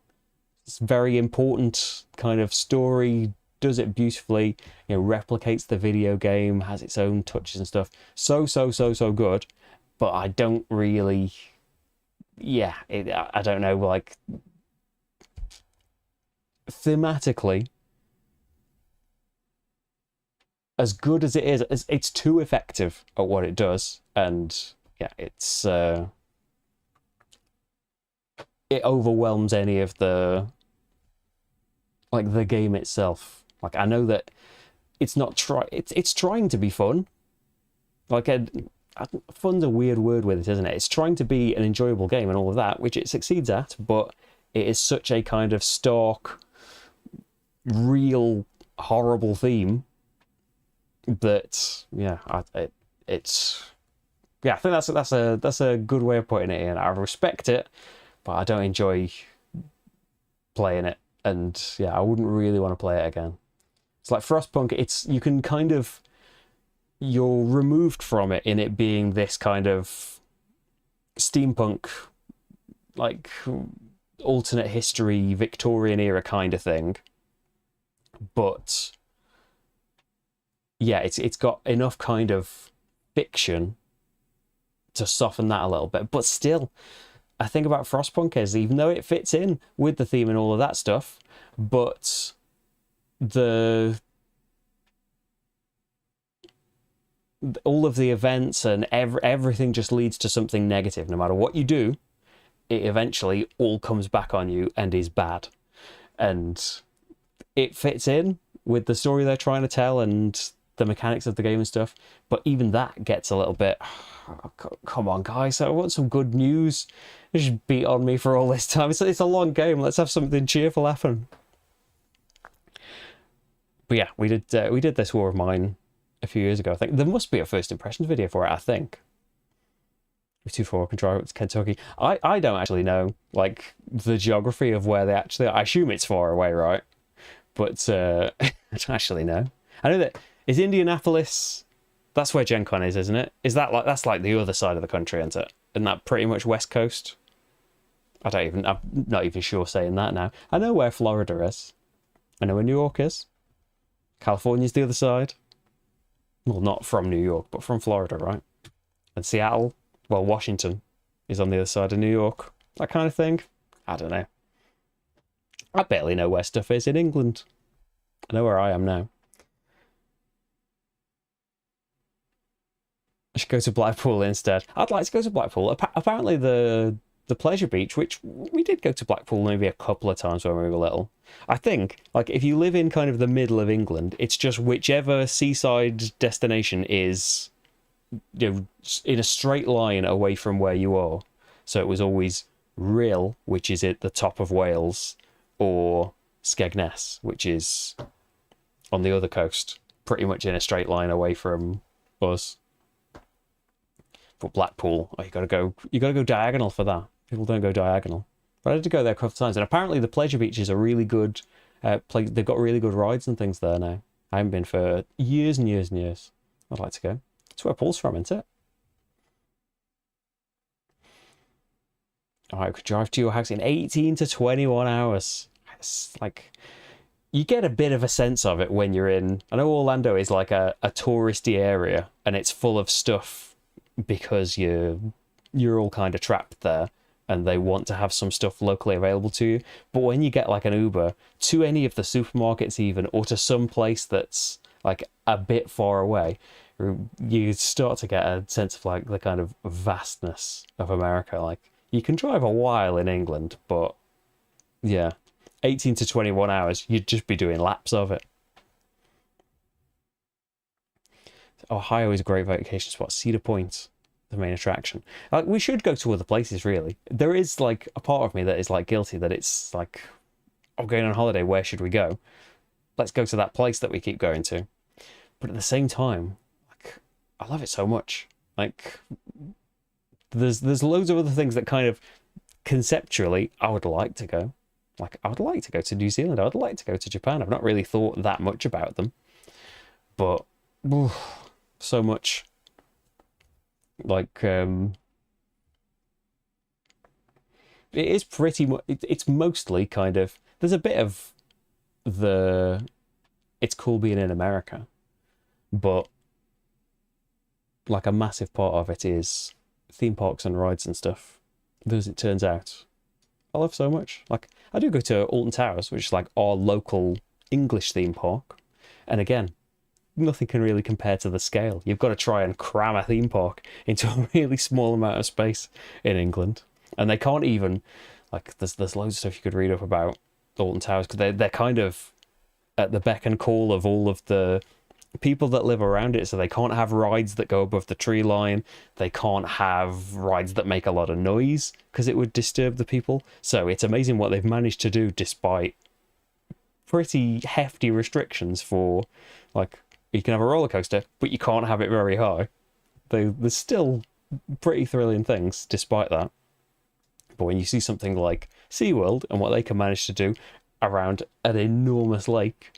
It's very important kind of story, does it beautifully, you know, replicates the video game, has its own touches and stuff. So good. But I don't really, yeah, I don't know, like thematically, as good as it is, it's too effective at what it does, and yeah, it's it overwhelms any of the like the game itself. Like I know that it's not it's trying to be fun. Like fun's a weird word with it, isn't it? It's trying to be an enjoyable game and all of that, which it succeeds at, but it is such a kind of stark, real, horrible theme that it's I think that's a good way of putting it in. I respect it, but I don't enjoy playing it, and I wouldn't really want to play it again. It's like Frostpunk. You can kind of, you're removed from it in it being this kind of steampunk, like alternate history, Victorian era kind of thing, but it's got enough kind of fiction to soften that a little bit. But still, I think about Frostpunk is, even though it fits in with the theme and all of that stuff, but all of the events and everything just leads to something negative. No matter what you do, it eventually all comes back on you and is bad. And it fits in with the story they're trying to tell and the mechanics of the game and stuff, but even that gets a little bit, come on guys, I want some good news. You just beat on me for all this time. It's a long game, let's have something cheerful happen. But yeah, we did this War of Mine a few years ago. I think there must be a first impressions video for it. I think it's too far. I can drive it to Kentucky. I don't actually know like the geography of where they actually are. I assume it's far away, right? But I don't actually know. I know that is Indianapolis. That's where Gen Con is, isn't it? Is that like, that's like the other side of the country, isn't it? Isn't that pretty much West Coast? I'm not even sure saying that now. I know where Florida is. I know where New York is. California's the other side. Well, not from New York, but from Florida, right? And Seattle, well, Washington is on the other side of New York. That kind of thing. I don't know. I barely know where stuff is in England. I know where I am now. I should go to Blackpool instead. I'd like to go to Blackpool. Apparently the pleasure beach, which we did go to Blackpool maybe a couple of times when we were little. I think, like, if you live in kind of the middle of England, it's just whichever seaside destination is, in a straight line away from where you are. So it was always Rhyl, which is at the top of Wales, or Skegness, which is on the other coast, pretty much in a straight line away from us. But Blackpool, you gotta go diagonal for that. People don't go diagonal. But I had to go there a couple of times, and apparently the pleasure beaches are really good. Place. They've got really good rides and things there now. I haven't been for years and years and years. I'd like to go. That's where Paul's from, isn't it? All right, we could drive to your house in 18 to 21 hours. It's like, you get a bit of a sense of it when you're in. I know Orlando is like a touristy area, and it's full of stuff because you're all kind of trapped there, and they want to have some stuff locally available to you. But when you get like an Uber to any of the supermarkets even, or to some place that's like a bit far away, you start to get a sense of like the kind of vastness of America. Like, you can drive a while in England, but yeah, 18 to 21 hours, you'd just be doing laps of it. Ohio is a great vacation spot. Cedar Point, the main attraction. Like, we should go to other places, really. There is like a part of me that is like guilty that it's like, I'm going on holiday, where should we go? Let's go to that place that we keep going to. But at the same time, like, I love it so much. Like, there's loads of other things that kind of conceptually I would like to go. Like, I would like to go to New Zealand. I would like to go to Japan. I've not really thought that much about them, but so much. Like, it is pretty much. It's mostly kind of. There's a bit of it's cool being in America, but like a massive part of it is theme parks and rides and stuff. As it turns out, I love so much. Like, I do go to Alton Towers, which is like our local English theme park, and again, nothing can really compare to the scale. You've got to try and cram a theme park into a really small amount of space in England, and they can't even, like, there's loads of stuff you could read up about Alton Towers, because they're kind of at the beck and call of all of the people that live around it, so they can't have rides that go above the tree line. They can't have rides that make a lot of noise because it would disturb the people. So it's amazing what they've managed to do despite pretty hefty restrictions for, like, you can have a roller coaster, but you can't have it very high. There's still pretty thrilling things despite that. But when you see something like SeaWorld and what they can manage to do around an enormous lake,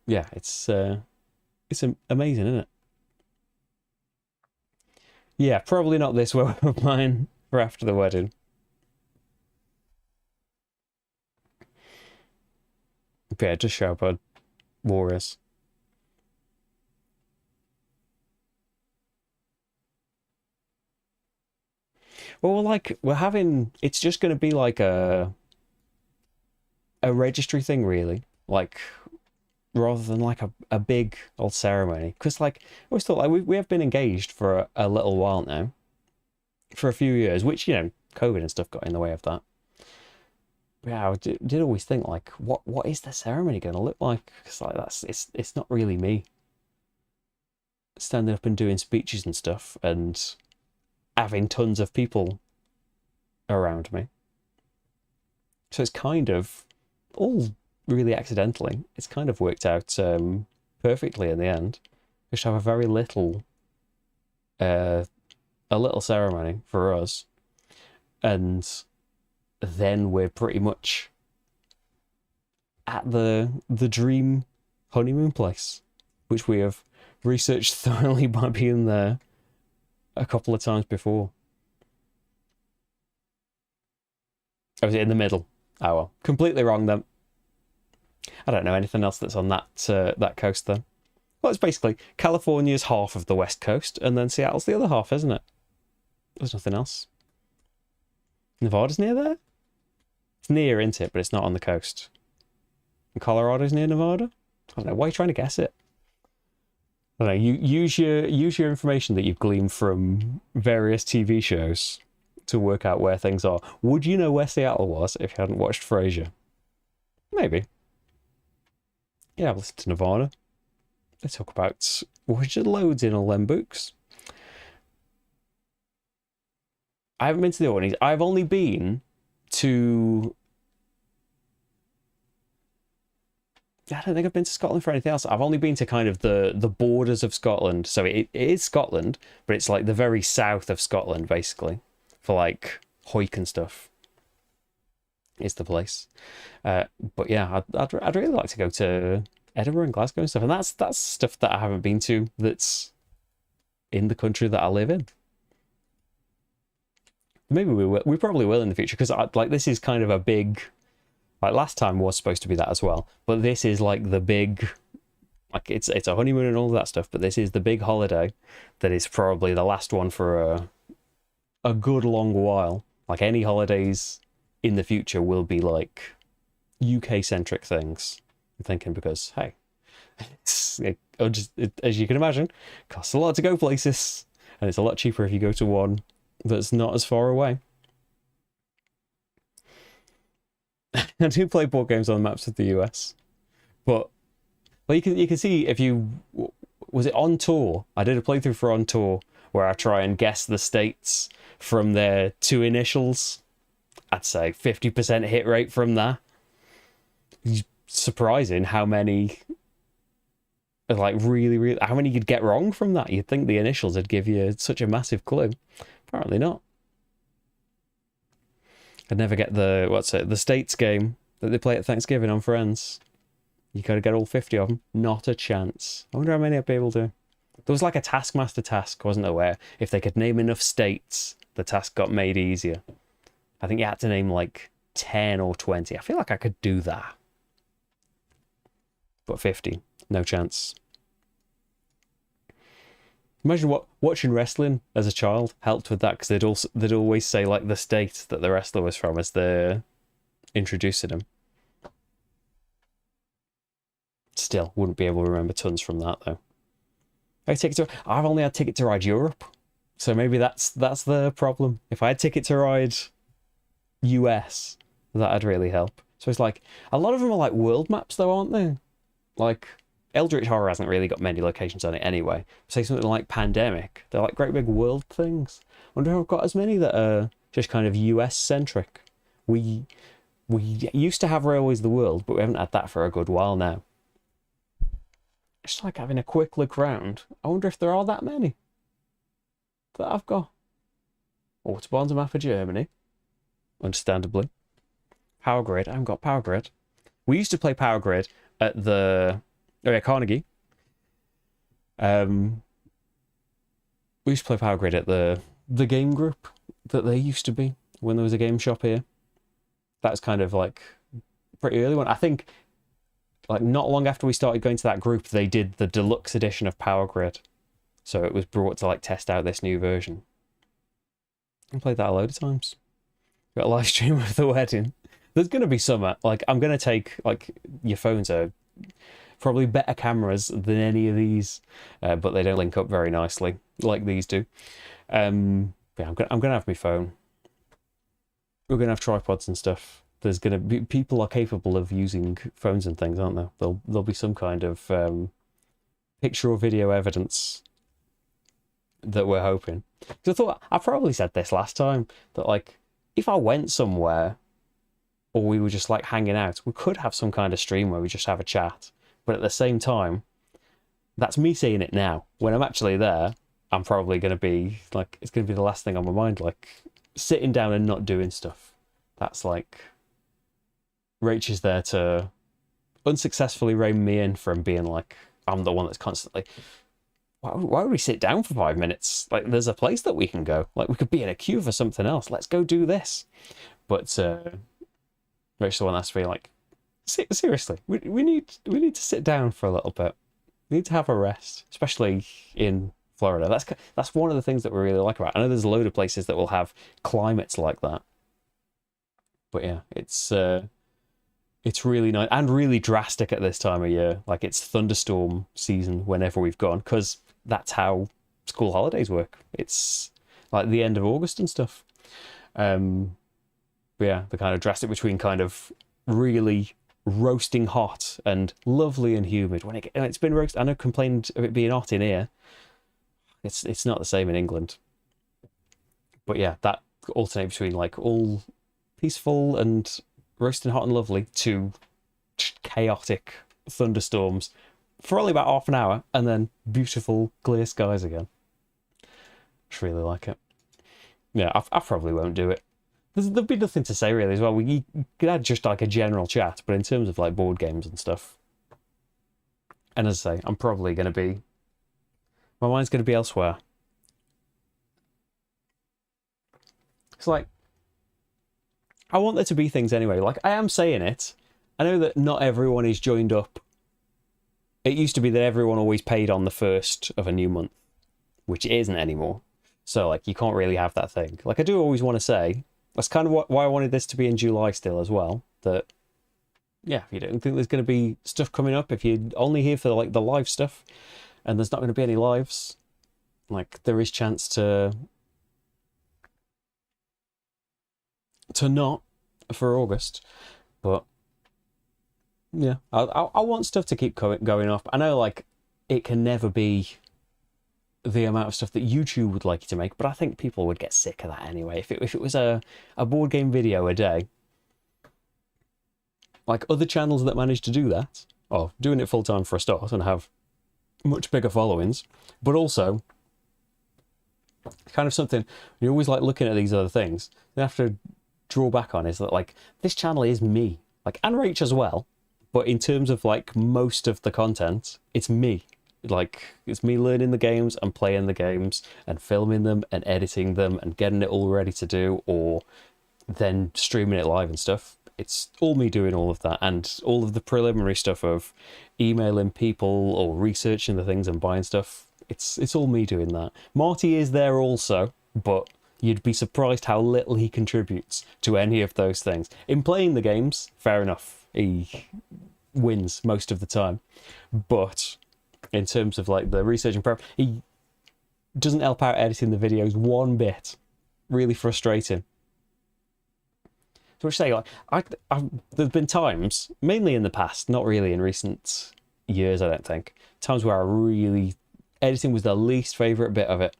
yeah, it's amazing, isn't it? Yeah, probably not this one of mine for after the wedding. But yeah, just show up on Warriors. Well, like, we're having, it's just going to be like a registry thing, really. Like, rather than like a big old ceremony. Because, like, I always thought, like, we have been engaged for a little while now. For a few years, which, COVID and stuff got in the way of that. But yeah, I did always think, like, what is the ceremony going to look like? Because, like, it's not really me standing up and doing speeches and stuff and having tons of people around me. So it's kind of all really accidentally. It's kind of worked out perfectly in the end. We should have a very little, a little ceremony for us, and then we're pretty much at the dream honeymoon place, which we have researched thoroughly by being there a couple of times before. I was in the middle. Oh well, completely wrong then. I don't know anything else that's on that coast then. Well, it's basically California's half of the west coast, and then Seattle's the other half, isn't it? There's nothing else. Nevada's near there? It's near, isn't it? But it's not on the coast. And Colorado's near Nevada? I don't know. Why are you trying to guess it? I don't know. You use your information that you've gleaned from various TV shows to work out where things are. Would you know where Seattle was if you hadn't watched Frasier? Maybe. Yeah, I've listened to Nevada. They talk about loads in all them books. I haven't been to the Orkneys. I've only been to... I don't think I've been to Scotland for anything else. I've only been to kind of the borders of Scotland. So it is Scotland, but it's like the very south of Scotland, basically. For like Hoyk and stuff. Is the place. But yeah, I'd really like to go to Edinburgh and Glasgow and stuff. And that's stuff that I haven't been to that's in the country that I live in. Maybe we will. We probably will in the future, because like this is kind of a big, like last time was supposed to be that as well, but this is like the big, like it's a honeymoon and all that stuff, but this is the big holiday that is probably the last one for a good long while. Like any holidays in the future will be like UK centric things. I'm thinking because hey, as you can imagine, it costs a lot to go places, and it's a lot cheaper if you go to one that's not as far away. I do play board games on the maps of the US, but well, you can see if you was it On Tour. I did a playthrough for On Tour where I try and guess the states from their two initials. I'd say 50% hit rate from that. It's surprising how many, like really, how many you'd get wrong from that. You'd think the initials would give you such a massive clue. Apparently not. I'd never get the states game that they play at Thanksgiving on Friends. You gotta get all 50 of them. Not a chance. I wonder how many I'd be able to. There was like a Taskmaster task, wasn't there, where if they could name enough states, the task got made easier. I think you had to name like 10 or 20. I feel like I could do that. But 50, no chance. Imagine what watching wrestling as a child helped with that, because they'd always say like the state that the wrestler was from as they're introducing him. Still, wouldn't be able to remember tons from that though. I've only had Ticket to Ride Europe, so maybe that's the problem. If I had Ticket to Ride US, that'd really help. So it's like a lot of them are like world maps though, aren't they? Like Eldritch Horror hasn't really got many locations on it anyway. Say something like Pandemic. They're like great big world things. I wonder if I've got as many that are just kind of US centric. We used to have Railways of the World, but we haven't had that for a good while now. Just like having a quick look round. I wonder if there are that many that I've got. Autobahn's a map of Germany, understandably. Power Grid, I haven't got Power Grid. We used to play Power Grid at the Carnegie. We used to play Power Grid at the game group that they used to be when there was a game shop here. That's kind of like pretty early one. I think like not long after we started going to that group, they did the deluxe edition of Power Grid. So it was brought to like test out this new version. I played that a load of times. Got a live stream of the wedding. There's going to be some, like, I'm going to take, like, your phones are probably better cameras than any of these, but they don't link up very nicely like these do. Yeah, I'm gonna have my phone. We're gonna have tripods and stuff. There's gonna be people are capable of using phones and things, aren't there? There'll be some kind of picture or video evidence that we're hoping. Because I thought I probably said this last time that like if I went somewhere or we were just like hanging out, we could have some kind of stream where we just have a chat. But at the same time, that's me saying it now. When I'm actually there, I'm probably going to be like, it's going to be the last thing on my mind, like sitting down and not doing stuff. That's like, Rach is there to unsuccessfully rein me in from being like, I'm the one that's constantly, why would we sit down for 5 minutes? Like, there's a place that we can go. Like, we could be in a queue for something else. Let's go do this. But Rach's the one that's really like, seriously, we need to sit down for a little bit. We need to have a rest, especially in Florida. That's one of the things that we really like about it. I know there's a load of places that will have climates like that. But yeah, it's really nice and really drastic at this time of year. Like, it's thunderstorm season whenever we've gone, because that's how school holidays work. It's like the end of August and stuff. But yeah, the kind of drastic between kind of really roasting hot and lovely and humid. When it's been roasted, I know complained of it being hot in here. It's not the same in England. But yeah, that alternate between like all peaceful and roasting hot and lovely to chaotic thunderstorms for only about half an hour and then beautiful clear skies again. Just really like it. Yeah, I probably won't do it. There'll be nothing to say really as well. We could add just like a general chat, but in terms of like board games and stuff. And as I say, I'm probably going to be... my mind's going to be elsewhere. It's like, I want there to be things anyway. Like, I am saying it. I know that not everyone is joined up. It used to be that everyone always paid on the first of a new month, which it isn't anymore. So, like, you can't really have that thing. Like, I do always want to say, that's kind of why I wanted this to be in July still as well, that, yeah, if you don't think there's going to be stuff coming up, if you're only here for, like, the live stuff, and there's not going to be any lives, like, there is chance to not for August. But yeah, I want stuff to keep going up. I know like it can never be the amount of stuff that YouTube would like you to make, but I think people would get sick of that anyway. If it was a board game video a day, like other channels that manage to do that, or doing it full time for a start and have much bigger followings, but also kind of something you're always like looking at these other things you have to draw back on is that like this channel is me, like, and Rach as well, but in terms of like most of the content, it's me. Like, it's me learning the games and playing the games and filming them and editing them and getting it all ready to do, or then streaming it live and stuff. It's all me doing all of that, and all of the preliminary stuff of emailing people or researching the things and buying stuff. It's all me doing that. Marty is there also, but you'd be surprised how little he contributes to any of those things. In playing the games, fair enough, he wins most of the time. But in terms of like the research and prep, he doesn't help out editing the videos one bit. Really frustrating. So I say, like, there've been times, mainly in the past, not really in recent years, I don't think. Times where I really, editing was the least favourite bit of it.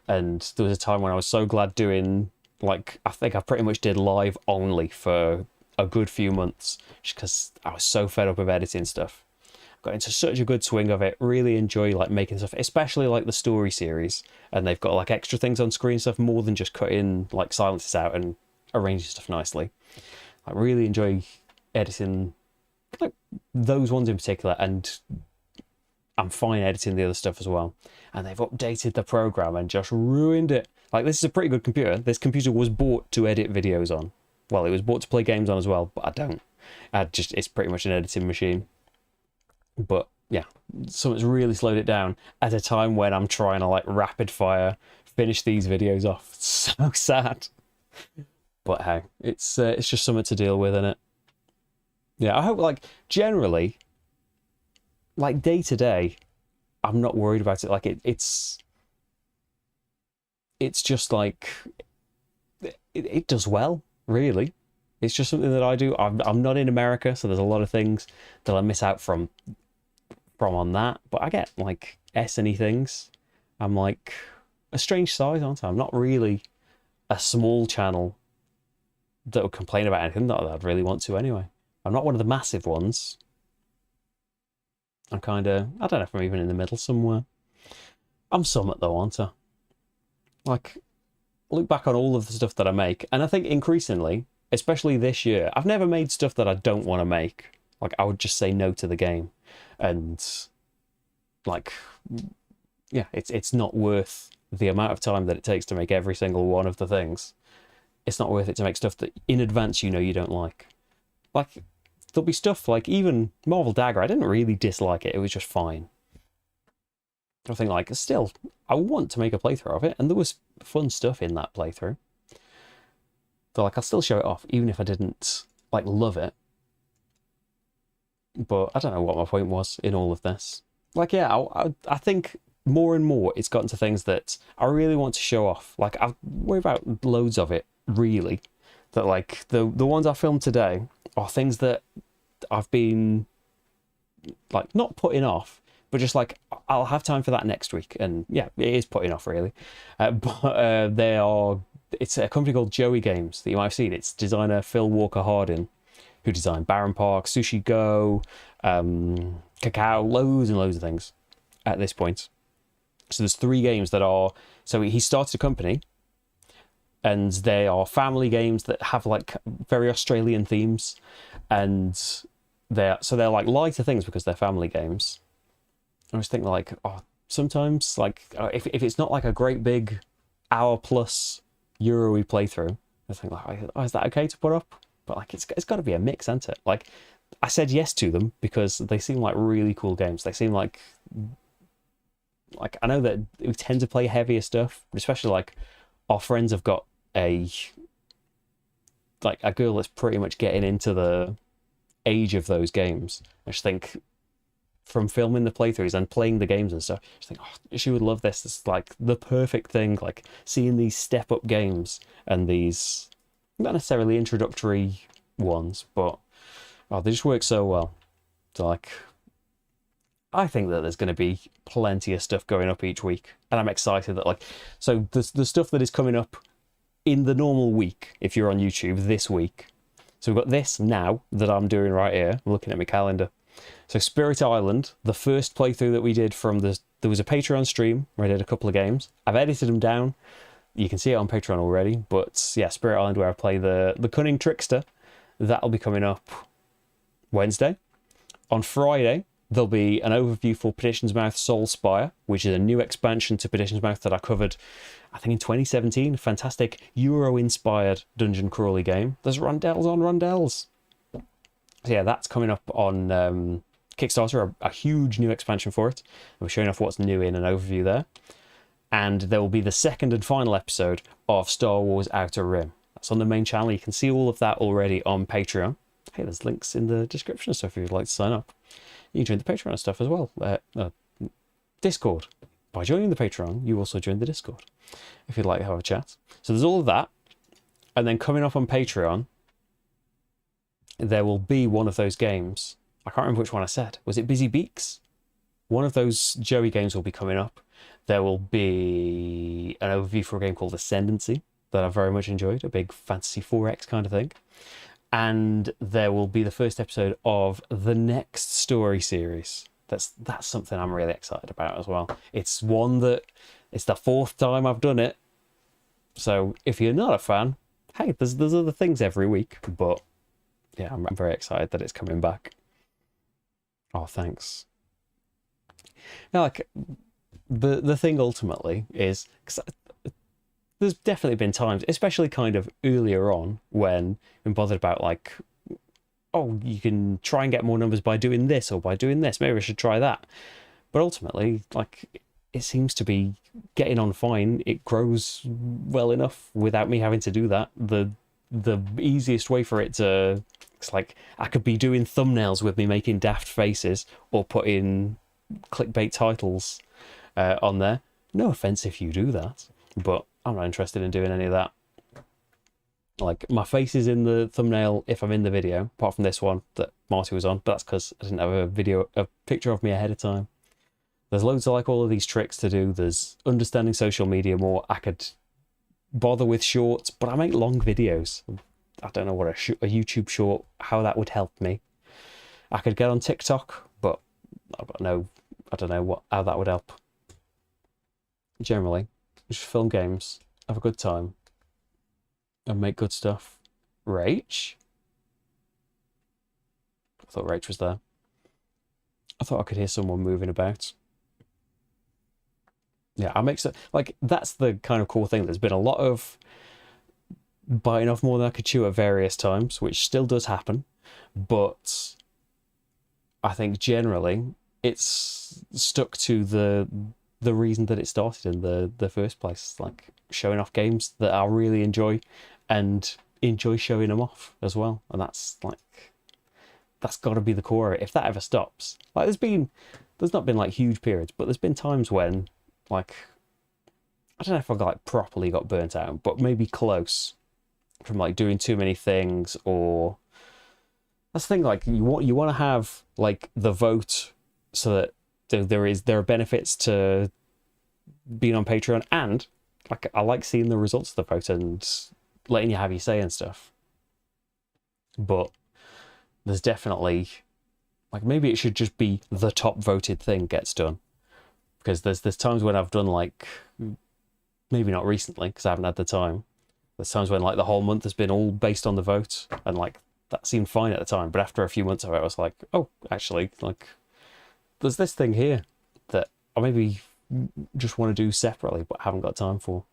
And there was a time when I was so glad doing, like, I think I pretty much did live only for a good few months, just because I was so fed up of editing stuff. Got into such a good swing of it. Really enjoy like making stuff, especially like the story series. And they've got like extra things on screen stuff more than just cutting like silences out and arranging stuff nicely. I really enjoy editing like those ones in particular, and I'm fine editing the other stuff as well. And they've updated the program and just ruined it. Like, this is a pretty good computer. This computer was bought to edit videos on. Well, it was bought to play games on as well, but I don't. It's pretty much an editing machine. But yeah, something's really slowed it down at a time when I'm trying to like rapid fire finish these videos off. It's so sad. But hey, it's just something to deal with, isn't it? Yeah, I hope like generally, like day to day, I'm not worried about it. Like it's just like it does well, really. It's just something that I do. I'm not in America, so there's a lot of things that I miss out from on that. But I get like SNE things. I'm like a strange size, aren't I? I'm not really a small channel that would complain about anything that I'd really want to anyway. I'm not one of the massive ones. I'm kind of, I don't know if I'm even in the middle somewhere. I'm somewhat though, aren't I? Like, look back on all of the stuff that I make, and I think increasingly, especially this year, I've never made stuff that I don't want to make. Like, I would just say no to the game. And, like, yeah, it's not worth the amount of time that it takes to make every single one of the things. It's not worth it to make stuff that in advance you know you don't like. Like, there'll be stuff like even Marvel Dagger, I didn't really dislike it, it was just fine. I think, like, still, I want to make a playthrough of it, and there was fun stuff in that playthrough. So, like, I'll still show it off, even if I didn't, like, love it. But I don't know what my point was in all of this. Like, yeah, I think more and more it's gotten to things that I really want to show off. Like, I worry about loads of it, really. That, like, the ones I filmed today are things that I've been, like, not putting off, but just, like, I'll have time for that next week. And, yeah, it is putting off, really. It's a company called Joey Games that you might have seen. It's designer Phil Walker Hardin, who designed Baron Park, Sushi Go, Cacao, loads and loads of things at this point. So there's 3 games that are... So he started a company, and they are family games that have, like, very Australian themes. And they're like lighter things because they're family games. I was thinking, like, oh, sometimes, like, if it's not like a great big hour-plus Euro-y playthrough, I think, like, oh, is that okay to put up? But, like, it's got to be a mix, hasn't it? Like, I said yes to them because they seem like really cool games. They seem like I know that we tend to play heavier stuff, but especially, like, our friends have got a girl that's pretty much getting into the age of those games. I just think from filming the playthroughs and playing the games and stuff, I just think, oh, she would love this. It's like the perfect thing, like seeing these step up games and these not necessarily introductory ones, but they just work so well. So, like, I think that there's going to be plenty of stuff going up each week, and I'm excited that, like, so the stuff that is coming up in the normal week, if you're on YouTube this week. So we've got this now that I'm doing right here. I'm looking at my calendar. So Spirit Island, the first playthrough that we did there was a Patreon stream where I did a couple of games. I've edited them down. You can see it on Patreon already, but yeah, Spirit Island, where I play the Cunning Trickster, that'll be coming up Wednesday. On Friday, there'll be an overview for Petition's Mouth Soul Spire, which is a new expansion to Petition's Mouth that I covered, I think, in 2017. Fantastic Euro-inspired dungeon crawly game. There's rondels on rondels. So yeah, that's coming up on Kickstarter, a huge new expansion for it. We're showing off what's new in an overview there. And there will be the second and final episode of Star Wars Outer Rim. That's on the main channel. You can see all of that already on Patreon. Hey, there's links in the description and stuff if you'd like to sign up. You can join the Patreon and stuff as well. Discord. By joining the Patreon, you also join the Discord if you'd like to have a chat. So there's all of that. And then coming up on Patreon, there will be one of those games I can't remember which one I said. Was it Busy Beaks? One of those Joey games will be coming up. There will be an overview for a game called Ascendancy that I very much enjoyed, a big Fantasy 4X kind of thing. And there will be the first episode of the next story series. That's something I'm really excited about as well. It's one that it's the fourth time I've done it. So if you're not a fan, hey, there's other things every week. But yeah, I'm very excited that it's coming back. Oh, thanks. Now, like, the thing ultimately is, because there's definitely been times, especially kind of earlier on, when I'm bothered about, like, oh, you can try and get more numbers by doing this or by doing this. Maybe I should try that. But ultimately, like, it seems to be getting on fine. It grows well enough without me having to do that. The easiest way for it to... It's like, I could be doing thumbnails with me making daft faces or putting clickbait titles on there. No offense if you do that, but I'm not interested in doing any of that. Like, my face is in the thumbnail if I'm in the video, apart from this one that Marty was on, but that's because I didn't have a picture of me ahead of time. There's loads of, like, all of these tricks to do. There's understanding social media more. I could bother with shorts, but I make long videos. I don't know what a YouTube short, how that would help me. I could get on TikTok, but I don't know how that would help. Generally, just film games, have a good time, and make good stuff. Rach? I thought Rach was there. I thought I could hear someone moving about. Yeah, I make so, like, that's the kind of cool thing. There's been a lot of biting off more than I could chew at various times, which still does happen, but I think generally it's stuck to the reason that it started in the first place, like showing off games that I really enjoy and enjoy showing them off as well. And that's got to be the core of it. If that ever stops, like, there's not been like huge periods, but there's been times when, like, I don't know if I like properly got burnt out, but maybe close, from like doing too many things. Or that's the thing, like, you want to have like the vote so that there are benefits to being on Patreon, and like, I like seeing the results of the vote and letting you have your say and stuff. But there's definitely, like, maybe it should just be the top voted thing gets done, because there's times when I've done, like, maybe not recently because I haven't had the time. There's times when, like, the whole month has been all based on the vote, and like that seemed fine at the time, but after a few months of it I was like, oh, actually, like, there's this thing here that I maybe just want to do separately but haven't got time for.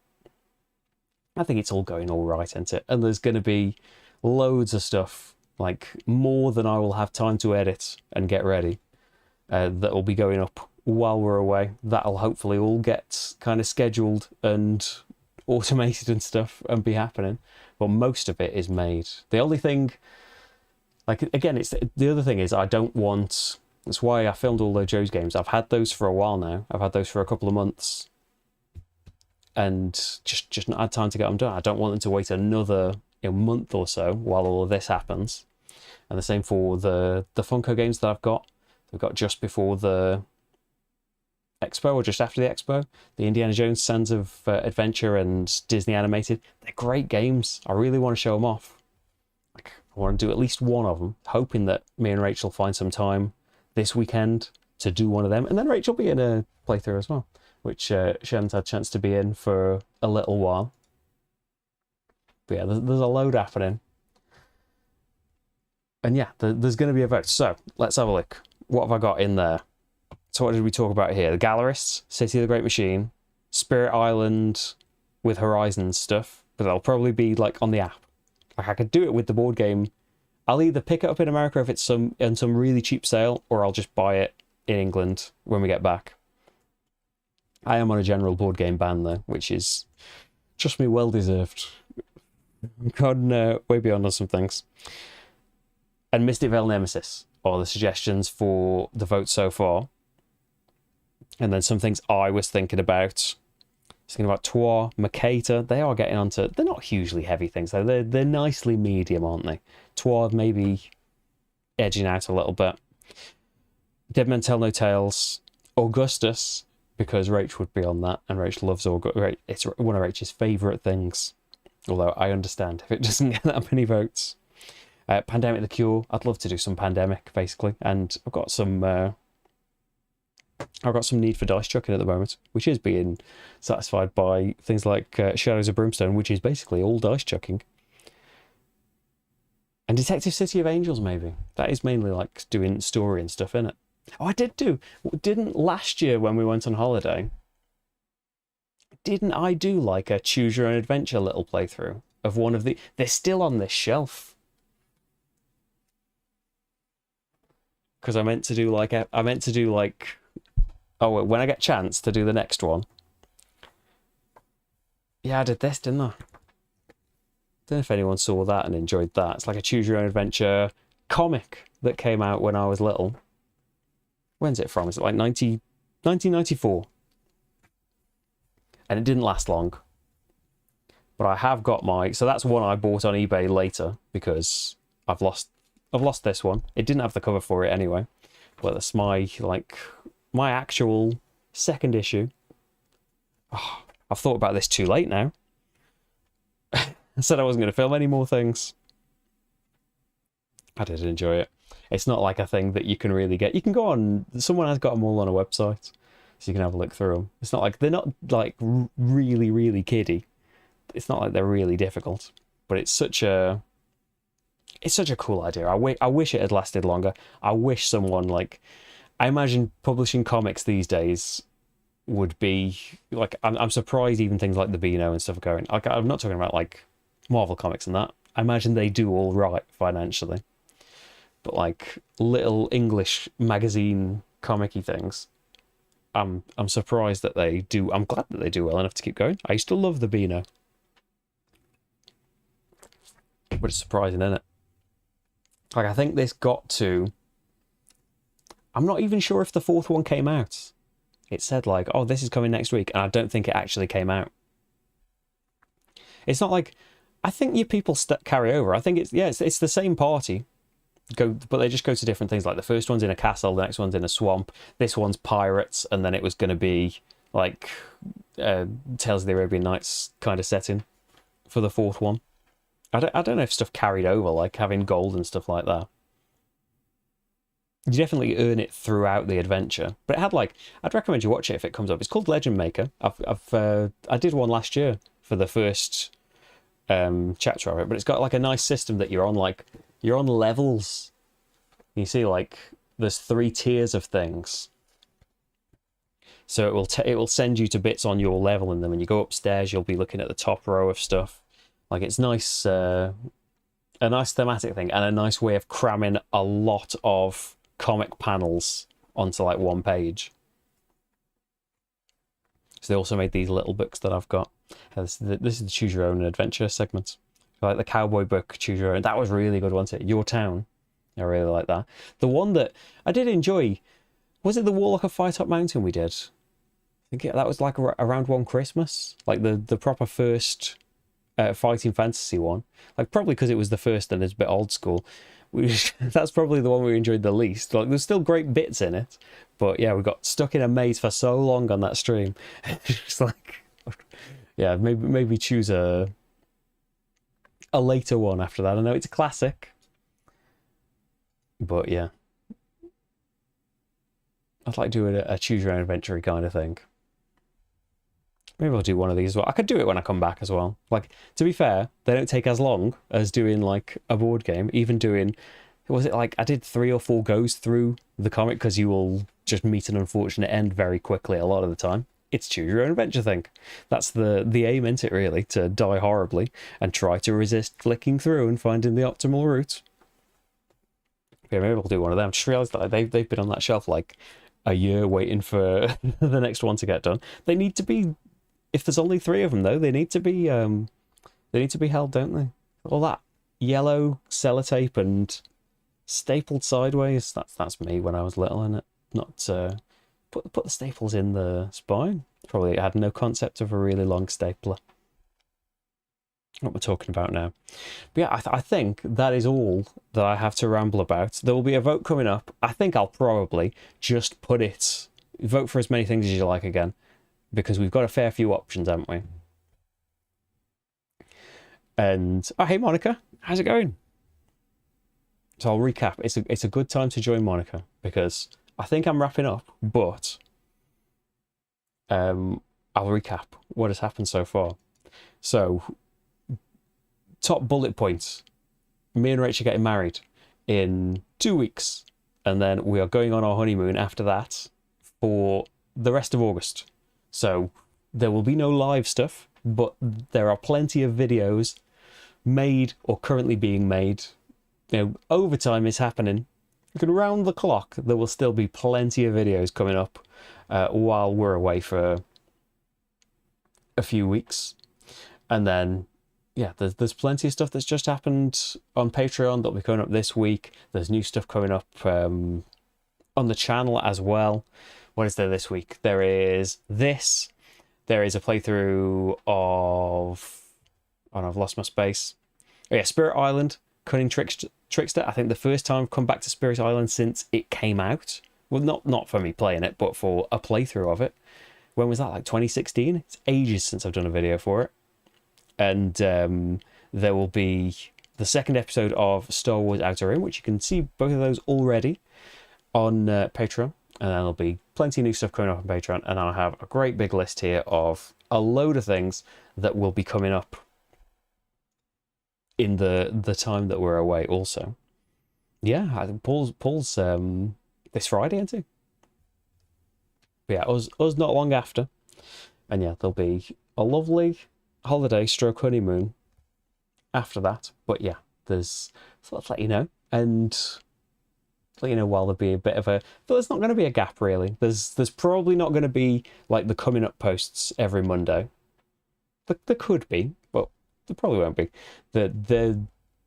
I think it's all going all right, isn't it? And there's going to be loads of stuff, like more than I will have time to edit and get ready, that will be going up while we're away. That'll hopefully all get kind of scheduled and automated and stuff and be happening, but most of it is made. The only thing, like, again, it's the other thing is I don't want... That's why I filmed all those Joe's games. I've had those for a while now. I've had those for a couple of months, and just not had time to get them done. I don't want them to wait another month or so while all of this happens. And the same for the Funko games that I've got. I've got just before the Expo, or just after the Expo, the Indiana Jones Sands of Adventure and Disney Animated. They're great games. I really want to show them off. Like, I want to do at least one of them, hoping that me and Rachel find some time this weekend to do one of them, and then Rachel will be in a playthrough as well, which she hasn't had a chance to be in for a little while. But yeah, there's a load happening, and yeah, there's going to be a vote. So let's have a look. What have I got in there? So what did we talk about here? The Gallerists, City of the Great Machine, Spirit Island with Horizons stuff, but they'll probably be like on the app. Like, I could do it with the board game. I'll either pick it up in America if it's on some really cheap sale, or I'll just buy it in England when we get back. I am on a general board game ban though, which is, trust me, well deserved. I've gone way beyond on some things. And Mystic Vale Nemesis are the suggestions for the vote so far. And then some things I was thinking about. Thinking about Tor, Makata. They are getting onto... They're not hugely heavy things, though. They're nicely medium, aren't they? Tor maybe edging out a little bit. Dead Men Tell No Tales, Augustus, because Rach would be on that, and Rach loves Augustus. It's one of Rach's favourite things. Although I understand if it doesn't get that many votes. Pandemic: The Cure. I'd love to do some Pandemic, basically, and I've got some need for dice chucking at the moment, which is being satisfied by things like Shadows of Brimstone, which is basically all dice chucking. And Detective City of Angels, maybe. That is mainly like doing story and stuff, innit? Oh, didn't last year when we went on holiday, didn't I do like a choose your own adventure little playthrough of one of the... They're still on this shelf. Because I meant to do like... Oh, when I get a chance to do the next one. Yeah, I did this, didn't I? Don't know if anyone saw that and enjoyed that. It's like a choose your own adventure comic that came out when I was little. When's it from? Is it like 1994? And it didn't last long. But I have got my... So that's one I bought on eBay later because I've lost this one. It didn't have the cover for it anyway. But that's my actual second issue. Oh, I've thought about this too late now. I said I wasn't going to film any more things. I did enjoy it. It's not like a thing that you can really get. You can go on... Someone has got them all on a website, so you can have a look through them. It's not like... They're not, like, really, really kiddie. It's not like they're really difficult. But it's such a... It's such a cool idea. I wish it had lasted longer. I wish someone, like... I imagine publishing comics these days would be... Like, I'm surprised even things like the Beano and stuff are going... Like, I'm not talking about, like, Marvel Comics and that. I imagine they do all right financially. But like little English magazine comic-y things, I'm surprised that they do. I'm glad that they do well enough to keep going. I used to love the Beano. But it's surprising, isn't it? Like, I think this got to... I'm not even sure if the fourth one came out. It said like, oh, this is coming next week, and I don't think it actually came out. It's not like... I think your people carry over. I think it's the same party. But they just go to different things. Like the first one's in a castle, the next one's in a swamp. This one's pirates, and then it was going to be like Tales of the Arabian Nights kind of setting for the fourth one. I don't know if stuff carried over, like having gold and stuff like that. You definitely earn it throughout the adventure. But it had like... I'd recommend you watch it if it comes up. It's called Legend Maker. I did one last year for the first chapter of it, but it's got like a nice system that you're on levels. You see, like, there's 3 tiers of things. So it will send you to bits on your level, and then when you go upstairs, you'll be looking at the top row of stuff. Like, it's nice, a nice thematic thing, and a nice way of cramming a lot of comic panels onto like one page. So they also made these little books that I've got. This is the Choose Your Own Adventure segment. Like the cowboy book, Choose Your Own. That was really good, wasn't it? Your Town. I really like that. The one that I did enjoy, was it the Warlock of Firetop Mountain we did? I think that was like around one Christmas. Like the proper first fighting fantasy one. Like probably because it was the first and it's a bit old school. That's probably the one we enjoyed the least. Like there's still great bits in it. But yeah, we got stuck in a maze for so long on that stream. Just like... Yeah, maybe choose a later one after that. I know it's a classic, but yeah, I'd like to do a choose your own adventure kind of thing. Maybe I'll do one of these as well. I could do it when I come back as well. Like, to be fair, they don't take as long as doing like a board game. Even doing, was it like I did 3 or 4 goes through the comic, because you will just meet an unfortunate end very quickly a lot of the time. It's choose your own adventure thing. That's the aim, isn't it, really? To die horribly and try to resist flicking through and finding the optimal route. Yeah, maybe we'll do one of them. Just realised that they've been on that shelf like a year waiting for the next one to get done. They need to be... If there's only 3 of them, though, they need to be held, don't they? All that yellow sellotape and stapled sideways. That's me when I was little, innit? Not... Put the staples in the spine. Probably had no concept of a really long stapler. what we're talking about now. But yeah, I think that is all that I have to ramble about. There will be a vote coming up. I think I'll probably just vote for as many things as you like again, because we've got a fair few options, haven't we? And oh, hey Monica, how's it going? So I'll recap. It's a good time to join Monica because I think I'm wrapping up, but I'll recap what has happened so far. So, top bullet points. Me and Rach are getting married in 2 weeks, and then we are going on our honeymoon after that for the rest of August. So there will be no live stuff, but there are plenty of videos made or currently being made. Overtime is happening. Around the clock, there will still be plenty of videos coming up while we're away for a few weeks. And then, yeah, there's plenty of stuff that's just happened on Patreon that'll be coming up this week. There's new stuff coming up on the channel as well. What is there this week? There is this. There is a playthrough of... Oh, no, I've lost my space. Oh, yeah, Spirit Island, Cunning Trickster. I think the first time I've come back to Spirit Island since it came out. Well, not for me playing it, but for a playthrough of it. When was that? Like 2016? It's ages since I've done a video for it. And there will be the second episode of Star Wars Outer Rim, which you can see both of those already on Patreon. And then there'll be plenty of new stuff coming up on Patreon. And I'll have a great big list here of a load of things that will be coming up in the time that we're away also. Yeah, I think Paul's this Friday, isn't he? But yeah, us not long after. And yeah, there'll be a lovely holiday stroke honeymoon after that. But yeah, so let's let you know. And let you know while there'll be a bit of a... But there's not going to be a gap, really. There's probably not going to be like the coming up posts every Monday. There could be, but there probably won't be. There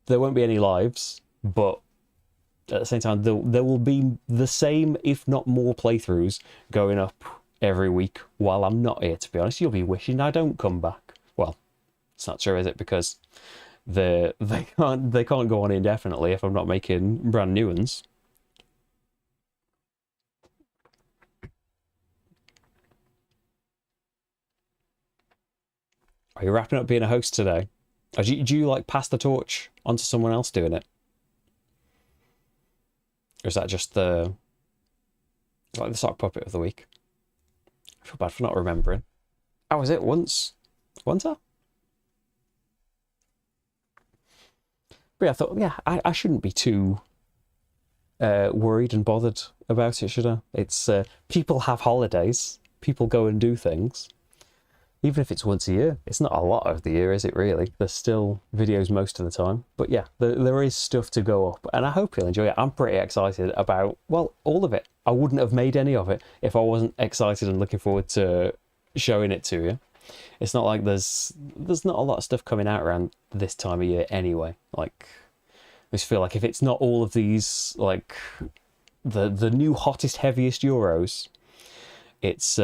won't be any lives, but at the same time, there will be the same, if not more, playthroughs going up every week while I'm not here, to be honest. You'll be wishing I don't come back. Well, it's not true, is it? Because they can't go on indefinitely if I'm not making brand new ones. Are you wrapping up being a host today? Or do you like pass the torch onto someone else doing it? Or is that just like the sock puppet of the week? I feel bad for not remembering. Oh, was it once? But yeah, I thought, yeah, I shouldn't be too worried and bothered about it, should I? It's people have holidays. People go and do things. Even if it's once a year, it's not a lot of the year, is it really? There's still videos most of the time. But yeah, there is stuff to go up, and I hope you'll enjoy it. I'm pretty excited about, well, all of it. I wouldn't have made any of it if I wasn't excited and looking forward to showing it to you. It's not like there's not a lot of stuff coming out around this time of year anyway. Like, I just feel like if it's not all of these, like, the new hottest, heaviest Euros, it's...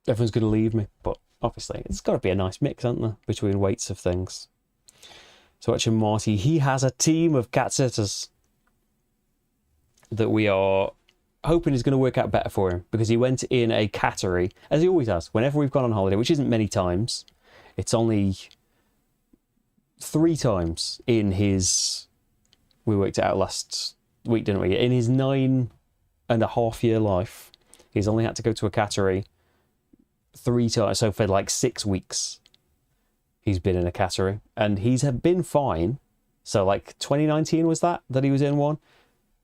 everyone's going to leave me, but obviously it's got to be a nice mix, hasn't there, between weights of things. So watching Marty, he has a team of cat sitters that we are hoping is going to work out better for him, because he went in a cattery, as he always has, whenever we've gone on holiday, which isn't many times. It's only 3 times in his... We worked it out last week, didn't we? In his 9.5-year life, he's only had to go to a cattery 3 times. So for like 6 weeks he's been in a cattery, and he's been fine. So like 2019 was that he was in one,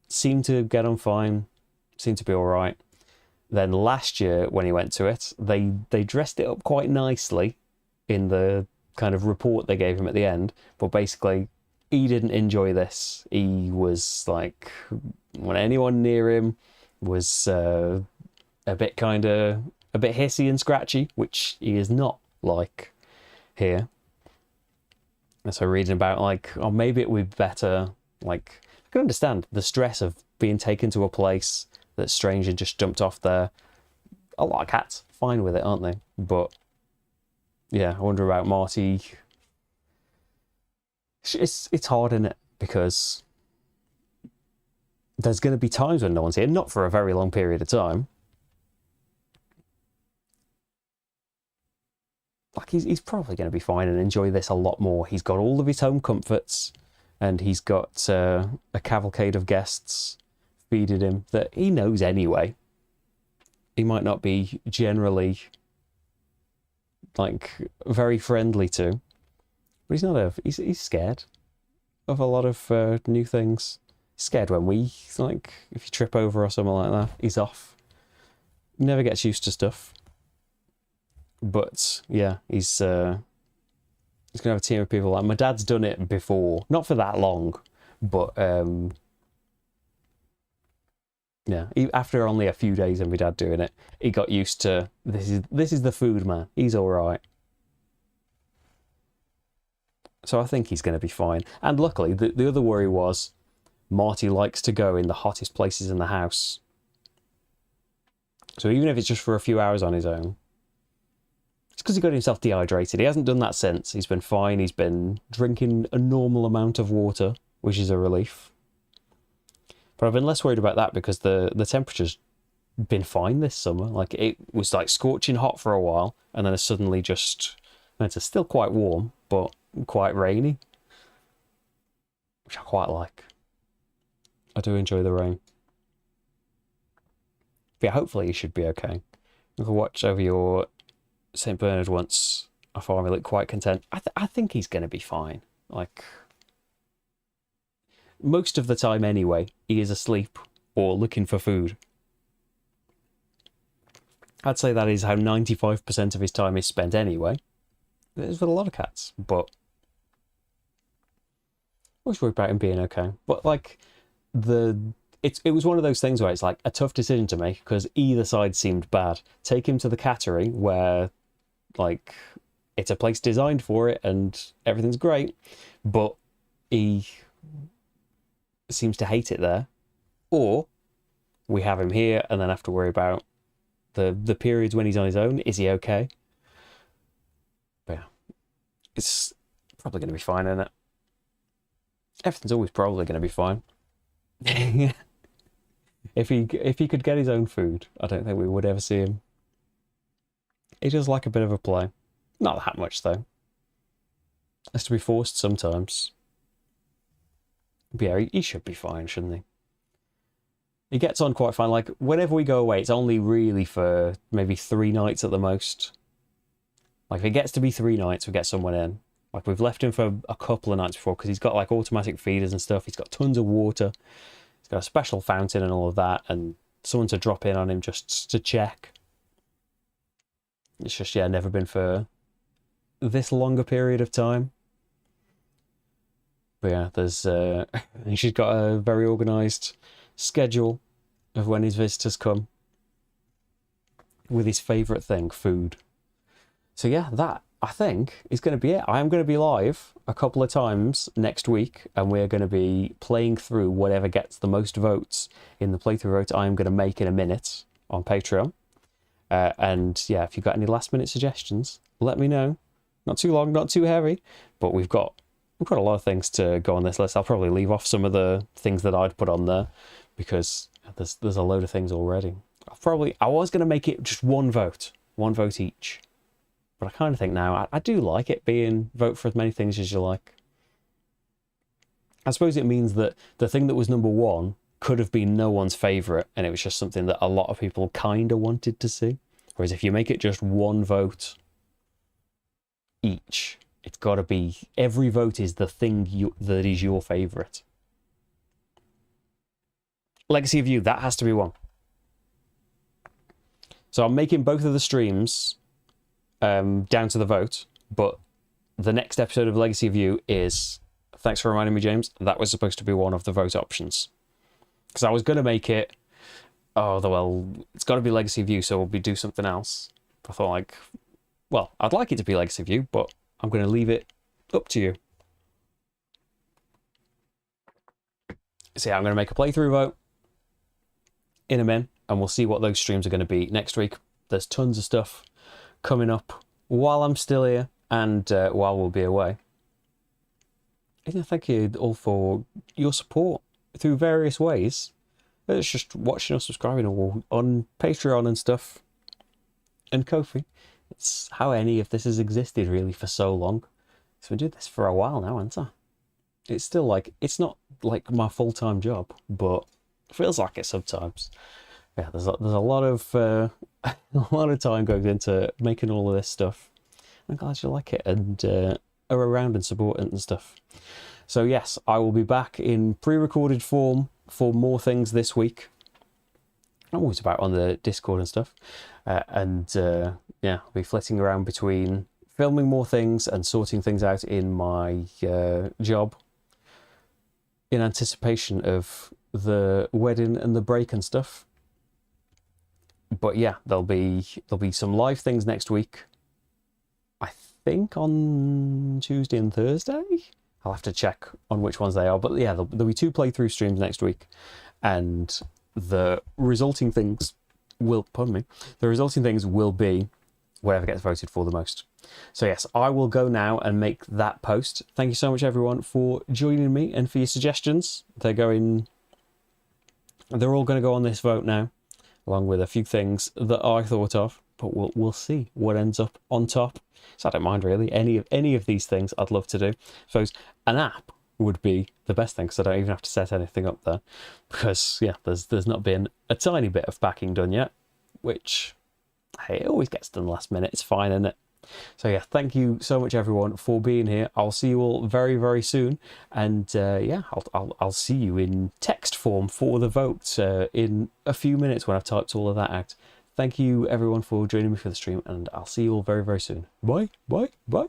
seemed to get on fine, seemed to be all right. Then last year when he went to it, they dressed it up quite nicely in the kind of report they gave him at the end, but basically he didn't enjoy this. He was like, when anyone near him was a bit hissy and scratchy, which he is not like here. And so reading about like, oh, maybe it would be better, like, I can understand the stress of being taken to a place that's strange and just jumped off there. A lot of cats fine with it, aren't they? But yeah, I wonder about Marty. It's hard, isn't it? Because there's going to be times when no one's here, not for a very long period of time. Like, he's probably going to be fine and enjoy this a lot more. He's got all of his home comforts, and he's got a cavalcade of guests feeding him that he knows anyway. He might not be generally, like, very friendly to, but he's scared of a lot of new things. He's scared when if you trip over or something like that, he's off. Never gets used to stuff. But yeah, he's gonna have a team of people. Like, my dad's done it before, not for that long, but yeah, after only a few days of my dad doing it, he got used to this is the food man. He's all right. So I think he's going to be fine. And luckily, the other worry was Marty likes to go in the hottest places in the house. So even if it's just for a few hours on his own, it's because he got himself dehydrated. He hasn't done that since. He's been fine. He's been drinking a normal amount of water, which is a relief. But I've been less worried about that because the temperature's been fine this summer. Like, it was like scorching hot for a while, and then it's suddenly just... It's still quite warm, but quite rainy, which I quite like. I do enjoy the rain. But yeah, hopefully you should be okay. If I watch over your St. Bernard once, I find me look quite content. I think he's going to be fine. Like, most of the time anyway, he is asleep or looking for food. I'd say that is how 95% of his time is spent anyway. It's with a lot of cats, but I always worry about him being okay. But like, it was one of those things where it's like a tough decision to make because either side seemed bad. Take him to the cattery where, like, it's a place designed for it and everything's great, but he seems to hate it there. Or we have him here and then have to worry about the periods when he's on his own. Is he okay? But yeah, it's probably going to be fine, isn't it? Everything's always probably going to be fine. If he could get his own food, I don't think we would ever see him. He does like a bit of a play. Not that much, though. Has to be forced sometimes. But yeah, he should be fine, shouldn't he? He gets on quite fine. Like, whenever we go away, it's only really for maybe 3 nights at the most. Like, if it gets to be 3 nights, we get someone in. Like, we've left him for a couple of nights before because he's got, like, automatic feeders and stuff. He's got tons of water. He's got a special fountain and all of that. And someone to drop in on him just to check. It's just, yeah, never been for this longer period of time. But yeah, there's... she's got a very organised schedule of when his visitors come. With his favourite thing, food. So yeah, that, I think, is going to be it. I am going to be live a couple of times next week, and we're going to be playing through whatever gets the most votes in the playthrough vote I am going to make in a minute on Patreon. And yeah, if you've got any last minute suggestions, let me know. Not too long, not too heavy, but we've got a lot of things to go on this list. I'll probably leave off some of the things that I'd put on there because there's a load of things already. I was going to make it just one vote each. But I kind of think now, I do like it being vote for as many things as you like. I suppose it means that the thing that was number 1 could have been no one's favourite, and it was just something that a lot of people kind of wanted to see. Whereas if you make it just one vote each, it's got to be, every vote is the thing that is your favourite. Legacy of You, that has to be one. So I'm making both of the streams down to the vote, but the next episode of Legacy of You is, thanks for reminding me, James, that was supposed to be one of the vote options. Because I was going to make it, it's got to be Legacy of You, so we'll do something else. I thought, like, well, I'd like it to be Legacy of You, but I'm going to leave it up to you. So yeah, I'm going to make a playthrough vote in a min, and we'll see what those streams are going to be next week. There's tons of stuff coming up while I'm still here and while we'll be away, thank you all for your support through various ways. It's just watching or subscribing or on Patreon and stuff and Ko-fi. It's how any of this has existed really for so long. So we do this for a while now, hasn't it? It's still like, it's not like my full-time job, but it feels like it sometimes. Yeah, there's a lot of a lot of time goes into making all of this stuff. I'm glad you like it and are around and support it and stuff. So yes, I will be back in pre-recorded form for more things this week. I'm always about on the Discord and stuff. Yeah, I'll be flitting around between filming more things and sorting things out in my job in anticipation of the wedding and the break and stuff. But yeah, there'll be some live things next week. I think on Tuesday and Thursday. I'll have to check on which ones they are. But yeah, there'll be 2 playthrough streams next week. And the resulting things will, the resulting things will be whatever gets voted for the most. So yes, I will go now and make that post. Thank you so much everyone for joining me and for your suggestions. They're all going to go on this vote now, along with a few things that I thought of. But we'll see what ends up on top. So I don't mind really any of these things. I'd love to do. Suppose an app would be the best thing because I don't even have to set anything up there. Because yeah, there's not been a tiny bit of backing done yet, which hey, it always gets done last minute. It's fine, isn't it? So yeah, thank you so much everyone for being here. I'll see you all very, very soon, and yeah, I'll see you in text form for the vote in a few minutes when I've typed all of that out. Thank you everyone for joining me for the stream, and I'll see you all very, very soon. Bye, bye, bye.